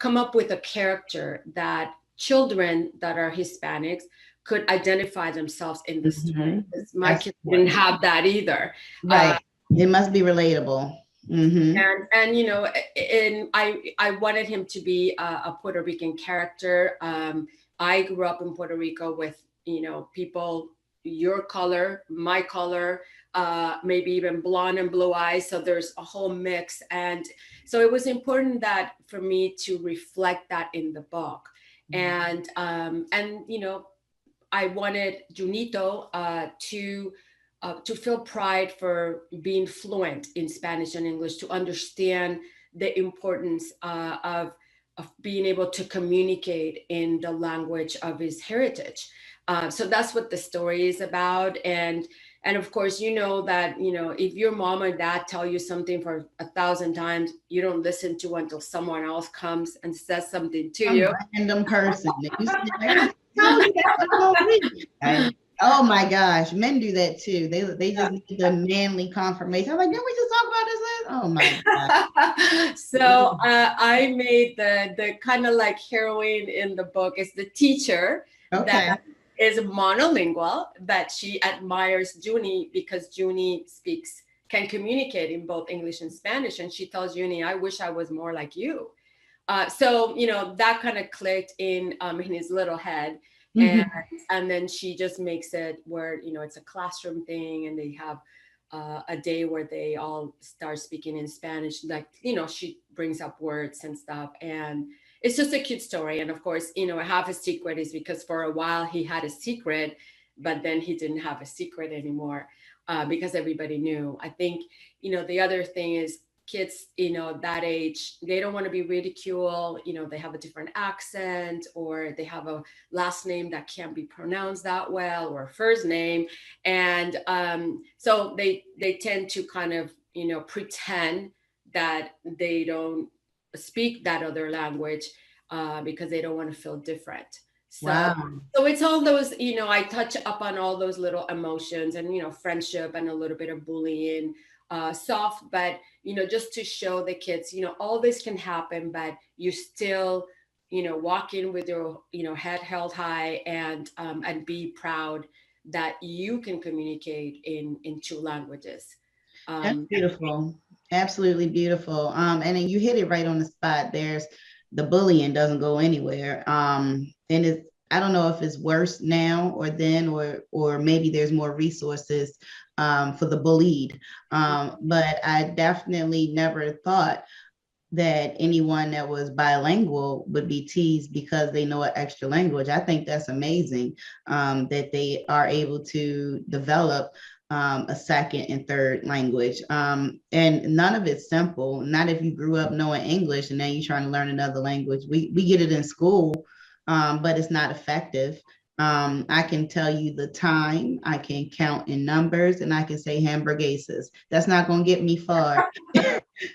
come up with a character that children that are Hispanics could identify themselves in the story. My kids didn't have that either. Right. It must be relatable. And you know, and I wanted him to be a Puerto Rican character. I grew up in Puerto Rico with, you know, people your color, my color, maybe even blonde and blue eyes. So there's a whole mix. And so it was important that for me to reflect that in the book. And you know, I wanted Junito to feel pride for being fluent in Spanish and English, to understand the importance of being able to communicate in the language of his heritage. So that's what the story is about. And of course, you know that, you know, if your mom or dad tell you something for 1,000 times, you don't listen to until someone else comes and says something to you. Random person. Oh my gosh, men do that too. They just need the manly confirmation. I'm like, didn't we just talk about this last? Oh my god. So I made the kind of like heroine in the book is the teacher that is monolingual, that she admires Junie because Junie can communicate in both English and Spanish, and she tells Junie, I wish I was more like you. So you know, that kind of clicked in his little head. And then she just makes it where, you know, it's a classroom thing, and they have a day where they all start speaking in Spanish. Like, you know, she brings up words and stuff, and it's just a cute story. And of course, you know, half a secret is because for a while he had a secret, but then he didn't have a secret anymore because everybody knew. I think, you know, the other thing is kids, you know, that age, they don't want to be ridiculed. You know, they have a different accent, or they have a last name that can't be pronounced that well, or a first name. And so they tend to kind of, you know, pretend that they don't speak that other language because they don't want to feel different. So, so it's all those, you know, I touch up on all those little emotions and, you know, friendship and a little bit of bullying, soft, but, you know, just to show the kids, you know, all this can happen, but you still, you know, walk in with your, you know, head held high and be proud that you can communicate in 2 languages. That's beautiful. Absolutely beautiful. And then you hit it right on the spot. There's the bullying doesn't go anywhere. And it's, I don't know if it's worse now or then, or maybe there's more resources for the bullied. But I definitely never thought that anyone that was bilingual would be teased because they know an extra language. I think that's amazing that they are able to develop a second and third language. And none of it's simple. Not if you grew up knowing English and now you're trying to learn another language. We get it in school, but it's not effective. I can tell you the time, I can count in numbers, and I can say hamburguesas. That's not going to get me far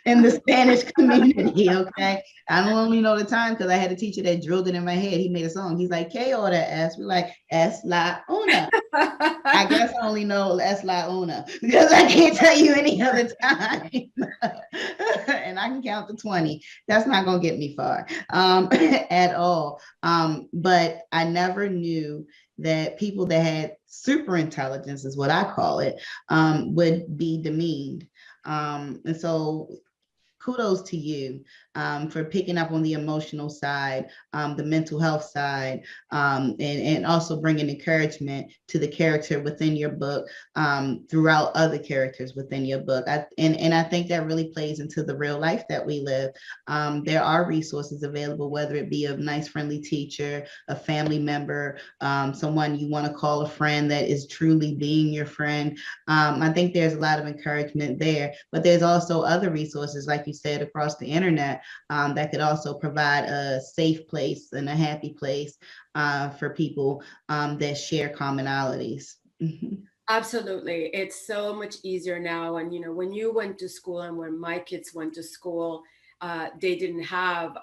in the Spanish community, okay? I don't only know the time because I had a teacher that drilled it in my head. He made a song. He's like, ¿Qué hora es? We're like, es la una. I guess I only know es la una because I can't tell you any other time. And I can count to 20. That's not going to get me far at all. But I never knew that people that had super intelligence, is what I call it, would be demeaned. And so kudos to you for picking up on the emotional side, the mental health side, and also bringing encouragement to the character within your book throughout other characters within your book. And I think that really plays into the real life that we live. There are resources available, whether it be a nice, friendly teacher, a family member, someone you want to call a friend that is truly being your friend. I think there's a lot of encouragement there, but there's also other resources, like you said, across the internet that could also provide a safe place and a happy place for people that share commonalities. Absolutely. It's so much easier now. And, you know, when you went to school and when my kids went to school, they didn't have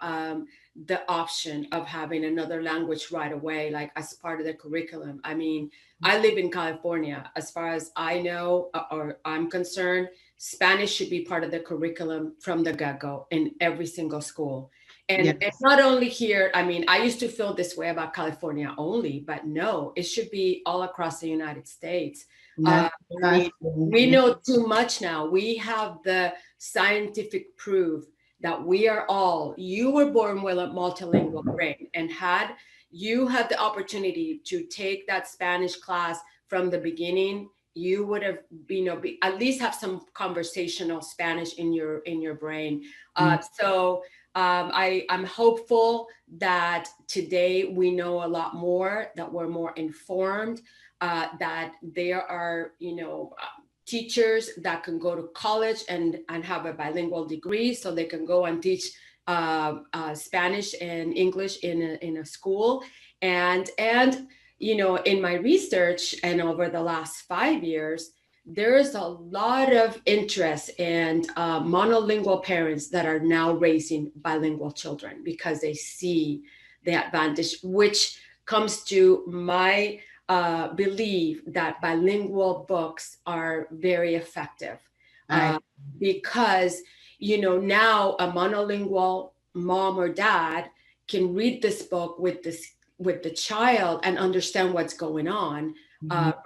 the option of having another language right away, like as part of the curriculum. I mean, I live in California. As far as I know, or I'm concerned, Spanish should be part of the curriculum from the get-go in every single school. And Yes. it's not only here. I mean, I used to feel this way about California only, but no, it should be all across the United States. We know too much now. We have the scientific proof that you were born with a multilingual brain, and you had the opportunity to take that Spanish class from the beginning, you would have, at least have some conversational Spanish in your brain. I'm hopeful that today we know a lot more, that we're more informed, that there are, teachers that can go to college and have a bilingual degree, so they can go and teach Spanish and English in a school. And in my research and over the last 5 years, there's a lot of interest and monolingual parents that are now raising bilingual children because they see the advantage, which comes to my belief that bilingual books are very effective because, now a monolingual mom or dad can read this book with the child and understand what's going on,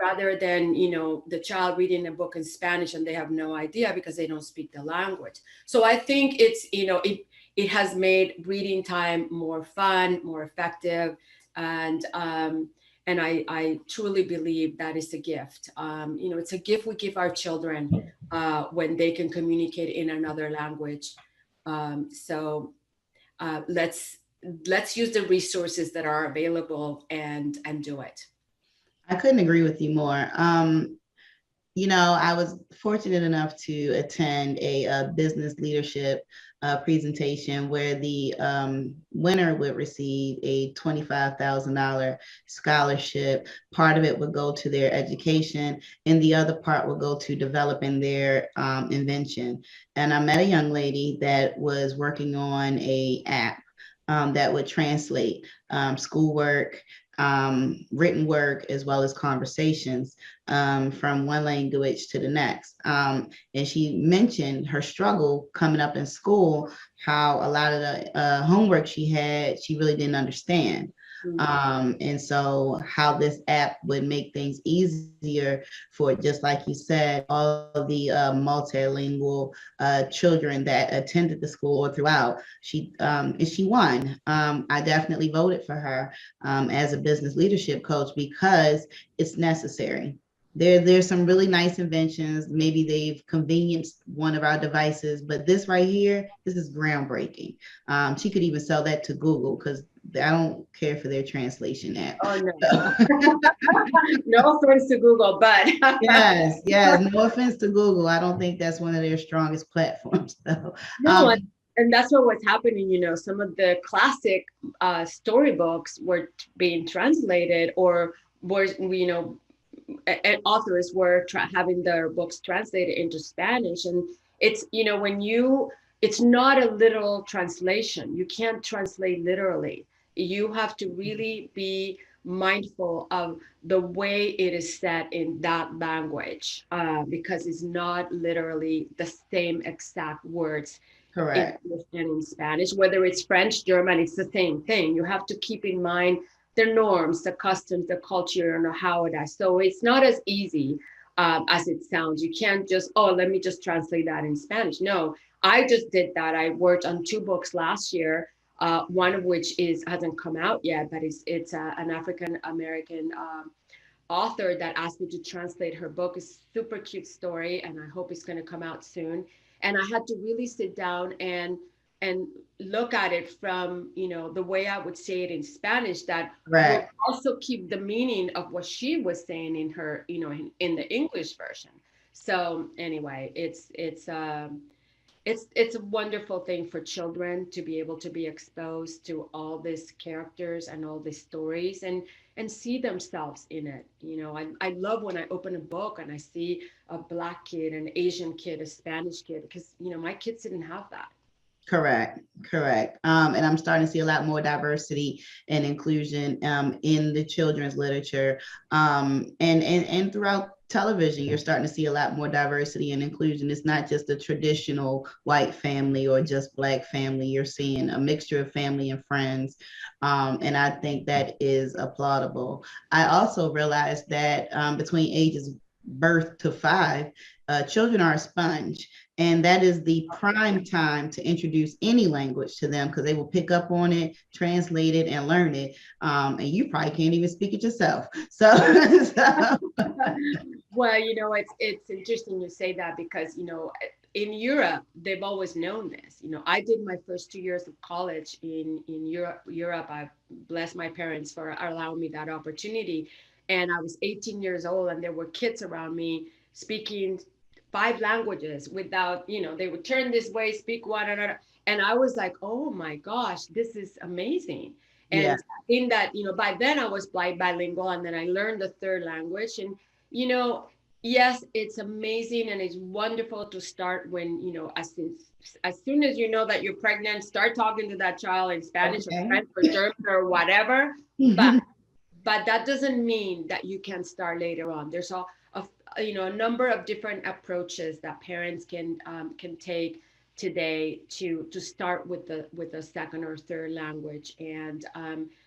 rather than, the child reading a book in Spanish and they have no idea because they don't speak the language. So I think it's, it has made reading time more fun, more effective. And I truly believe that is a gift. It's a gift we give our children when they can communicate in another language. Let's use the resources that are available and do it. I couldn't agree with you more. I was fortunate enough to attend a business leadership presentation where the winner would receive a $25,000 scholarship. Part of it would go to their education, and the other part would go to developing their invention. And I met a young lady that was working on an app that would translate schoolwork, written work, as well as conversations from one language to the next. And she mentioned her struggle coming up in school, how a lot of the homework she had, she really didn't understand. And so how this app would make things easier for, just like you said, all of the multilingual children that attended the school or throughout. She won. I definitely voted for her as a business leadership coach because it's necessary. There's some really nice inventions. Maybe they've convenienced one of our devices, but this right here, this is groundbreaking. She could even sell that to Google because I don't care for their translation app. Oh, no. No offense to Google, but yes, no offense to Google. I don't think that's one of their strongest platforms, though. No, and that's what was happening. Some of the classic storybooks were being translated, or were, and authors were having their books translated into Spanish. And it's, it's not a literal translation. You can't translate literally. You have to really be mindful of the way it is said in that language, because it's not literally the same exact words. Correct. In Spanish, whether it's French, German, it's the same thing. You have to keep in mind the norms, the customs, the culture, and how it is. So it's not as easy as it sounds. You can't just, let me just translate that in Spanish. No, I just did that. I worked on 2 books last year, one of which hasn't come out yet, but it's an African-American author that asked me to translate her book. It's a super cute story, and I hope it's going to come out soon. And I had to really sit down and look at it from, the way I would say it in Spanish, that would also keep the meaning of what she was saying in her, in the English version. So anyway, it's a wonderful thing for children to be able to be exposed to all these characters and all these stories and see themselves in it. I love when I open a book and I see a Black kid, an Asian kid, a Spanish kid, because, my kids didn't have that. Correct. And I'm starting to see a lot more diversity and inclusion in the children's literature and throughout television, you're starting to see a lot more diversity and inclusion. It's not just a traditional white family or just Black family. You're seeing a mixture of family and friends. And I think that is applaudable. I also realized that between ages birth to 5, children are a sponge. And that is the prime time to introduce any language to them because they will pick up on it, translate it, and learn it. And you probably can't even speak it yourself. So well, it's interesting you say that because, in Europe, they've always known this. I did my first 2 years of college in Europe. I bless my parents for allowing me that opportunity. And I was 18 years old and there were kids around me speaking 5 languages without, they would turn this way, speak one another. And I was like, oh my gosh, this is amazing. And yeah. In that, by then I was bilingual, and then I learned the 3rd language. And, yes, it's amazing and it's wonderful to start when, as soon as you know that you're pregnant, start talking to that child in Spanish or French or German or whatever. But that doesn't mean that you can start later on. There's a number of different approaches that parents can take today to start with the 2nd or 3rd language. And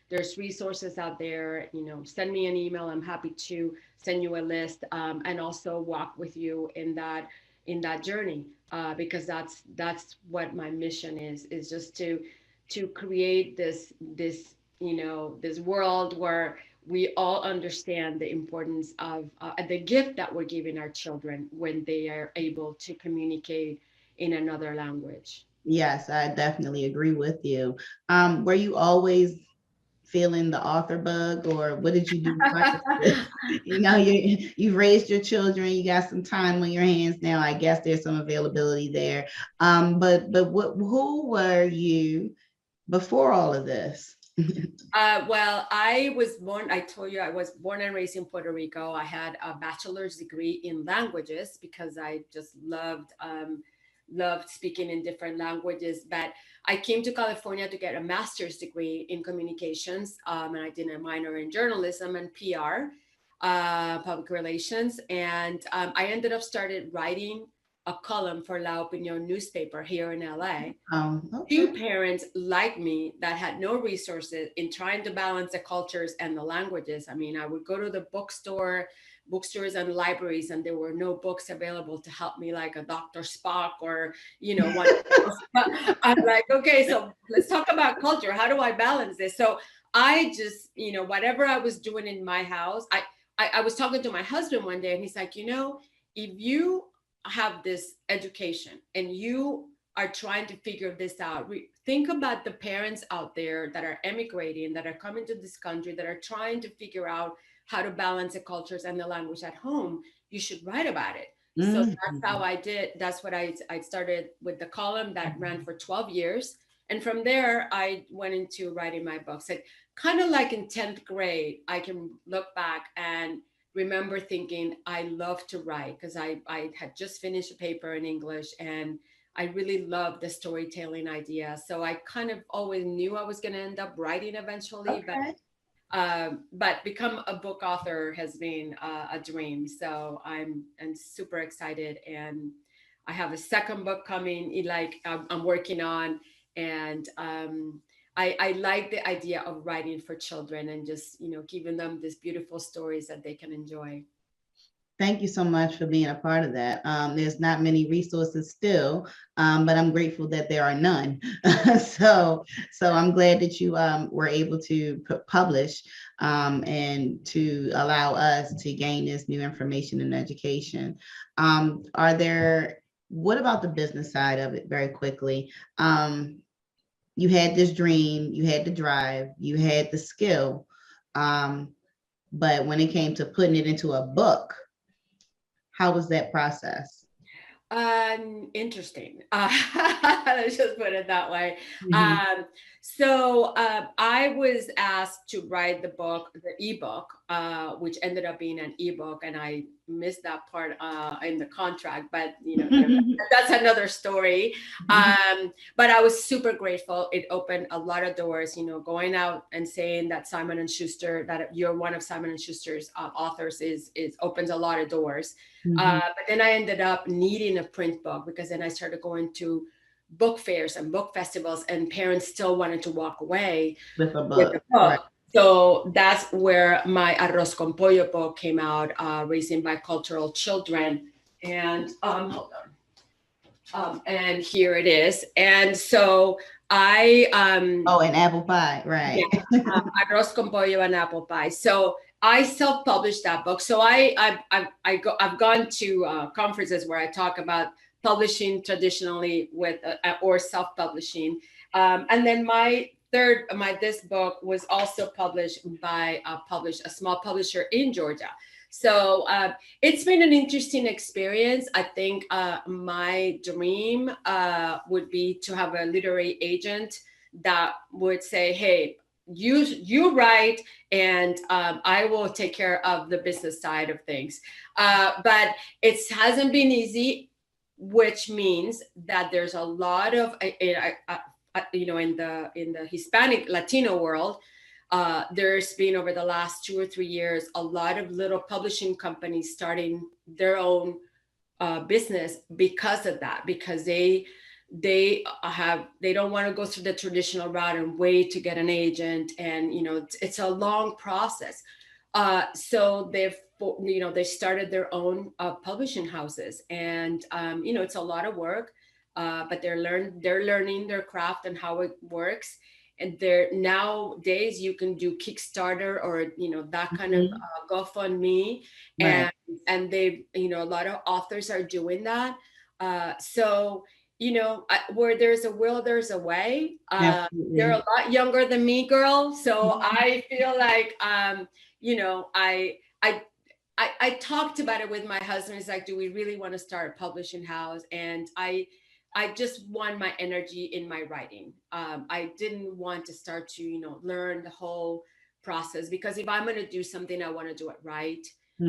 there's resources out there. Send me an email. I'm happy to send you a list and also walk with you in that journey because that's what my mission is just to create this this world where we all understand the importance of the gift that we're giving our children when they are able to communicate in another language. Yes, I definitely agree with you. Were you always feeling the author bug, or what did you do? You've raised your children, you got some time on your hands now. I guess there's some availability there. But who were you before all of this? Well, I told you I was born and raised in Puerto Rico. I had a bachelor's degree in languages because I just loved speaking in different languages. But I came to California to get a master's degree in communications, and I did a minor in journalism and PR, public relations. And I ended up started writing a column for La Opinión newspaper here in LA. Okay. 2 parents like me that had no resources in trying to balance the cultures and the languages. I mean, I would go to the bookstores and libraries, and there were no books available to help me, like a Dr. Spock or, one. I'm like, okay, so let's talk about culture. How do I balance this? So I just, whatever I was doing in my house, I was talking to my husband one day, and he's like, if you have this education and you are trying to figure this out, think about the parents out there that are emigrating, that are coming to this country, that are trying to figure out how to balance the cultures and the language at home. You should write about it. Mm-hmm. So that's how I did. That's what I started with the column that ran for 12 years. And from there, I went into writing my books. Like, kind of like in 10th grade, I can look back and remember thinking I love to write because I had just finished a paper in English and I really loved the storytelling idea. So I kind of always knew I was going to end up writing eventually, okay. But become a book author has been a dream. So I'm super excited, and I have a 2nd book coming, like I'm working on, and I like the idea of writing for children and just, giving them these beautiful stories that they can enjoy. Thank you so much for being a part of that. There's not many resources still, but I'm grateful that there are none. So I'm glad that you were able to publish and to allow us to gain this new information and education. What about the business side of it very quickly? You had this dream, you had the drive, you had the skill, but when it came to putting it into a book, how was that process? Interesting. Let's just put it that way. Mm-hmm. So I was asked to write the book, the ebook, which ended up being an ebook, and I missed that part in the contract. But that's another story. But I was super grateful. It opened a lot of doors. Going out and saying that Simon and Schuster, that you're one of Simon and Schuster's authors, is opens a lot of doors. But then I ended up needing a print book, because then I started going to book fairs and book festivals, and parents still wanted to walk away with a book. Right. So that's where my Arroz con Pollo book came out, Raising Bicultural Children. And hold on. And here it is. And so I and apple pie, right? Yeah, Arroz con Pollo and apple pie. So I self-published that book. So I've gone to conferences where I talk about publishing traditionally with or self-publishing, and then this book was also published by a small publisher in Georgia. So it's been an interesting experience. I think my dream would be to have a literary agent that would say, hey, you write, and I will take care of the business side of things. But it hasn't been easy, which means that there's a lot of, in the Hispanic Latino world, there's been, over the last 2 or 3 years, a lot of little publishing companies starting their own business because of that, because they don't want to go through the traditional route and wait to get an agent, and it's a long process. So they started their own publishing houses, and it's a lot of work, but they're learning their craft and how it works. And nowadays you can do Kickstarter or that kind of GoFundMe, right. and they a lot of authors are doing that. So where there's a will, there's a way. They're a lot younger than me, girl. So I feel like I talked about it with my husband. He's like, do we really want to start a publishing house? And I just want my energy in my writing. I didn't want to start to, learn the whole process, because if I'm going to do something, I want to do it right.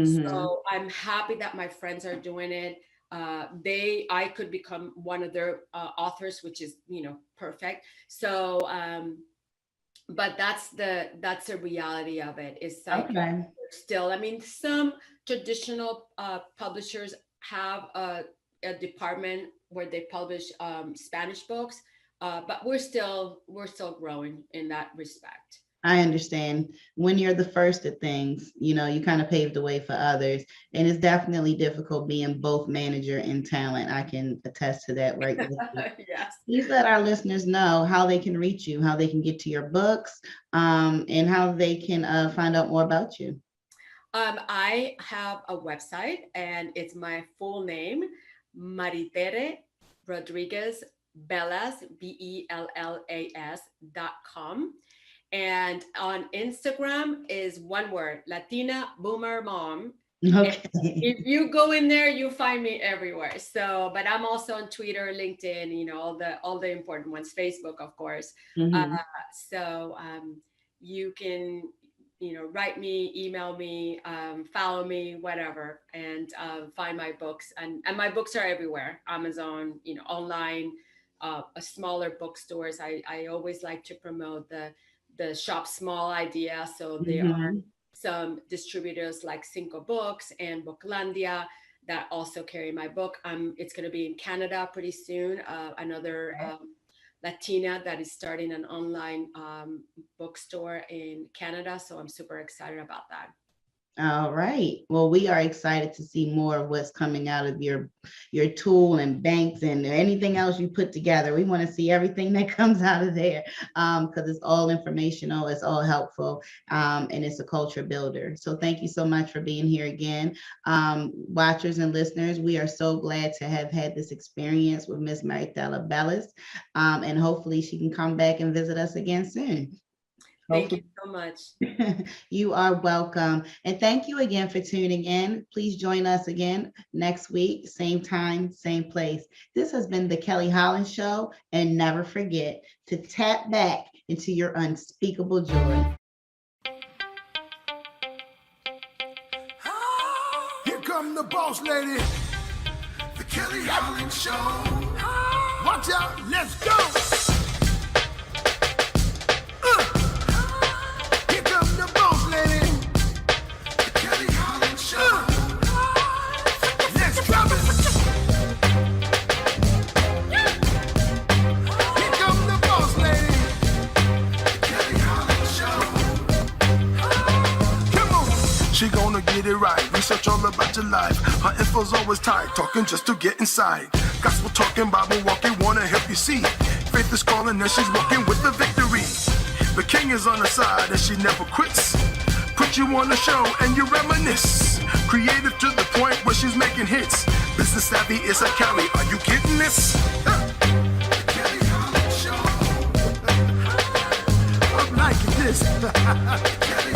So I'm happy that my friends are doing it. I could become one of their authors, which is, perfect. So, but that's the reality of it. Is like still, some traditional publishers have a department where they publish Spanish books, but we're still growing in that respect. I understand. When you're the first at things, you kind of paved the way for others. And it's definitely difficult being both manager and talent. I can attest to that, right? Yes. Please let our listeners know how they can reach you, how they can get to your books, and how they can find out more about you. I have a website, and it's my full name, Maritere Rodriguez Bellas, BELLAS.com. And on Instagram is one word, Latina Boomer Mom. Okay. If you go in there, you find me everywhere. So, but I'm also on Twitter, LinkedIn, all the important ones, Facebook, of course. So you can, write me, email me, follow me, whatever, and find my books. And my books are everywhere, Amazon, online, smaller bookstores. I always like to promote the shop small idea. So there are some distributors like Cinco Books and Booklandia that also carry my book. It's going to be in Canada pretty soon. Another Latina that is starting an online bookstore in Canada. So I'm super excited about that. All right. Well, we are excited to see more of what's coming out of your tool and banks and anything else you put together. We want to see everything that comes out of there, because it's all informational, it's all helpful, and it's a culture builder. So thank you so much for being here again. Watchers and listeners, we are so glad to have had this experience with Miss Maritela Bellas, and hopefully she can come back and visit us again soon. Thank you so much. You are welcome. And thank you again for tuning in. Please join us again next week, same time, same place. This has been the Kelly Holland Show. And never forget to tap back into your unspeakable joy. Here come the boss lady, the Kelly Holland Show. Watch out, let's go. Here come the boss lady, the Kelly Holland Show. Let's go. Here come the boss lady, the Kelly Holland Show. Come on. She gonna get it right. Research all about your life. Her info's always tight. Talking just to get inside. Gospel talking, Bible walking, wanna help you see. Faith is calling and she's walking with the victory. The king is on her side and she never quits. Put you on the show and you reminisce. Creative to the point where she's making hits. Business savvy is her Kelly. Are you getting this? The Kelly Holland Show. I'm liking this. The Kelly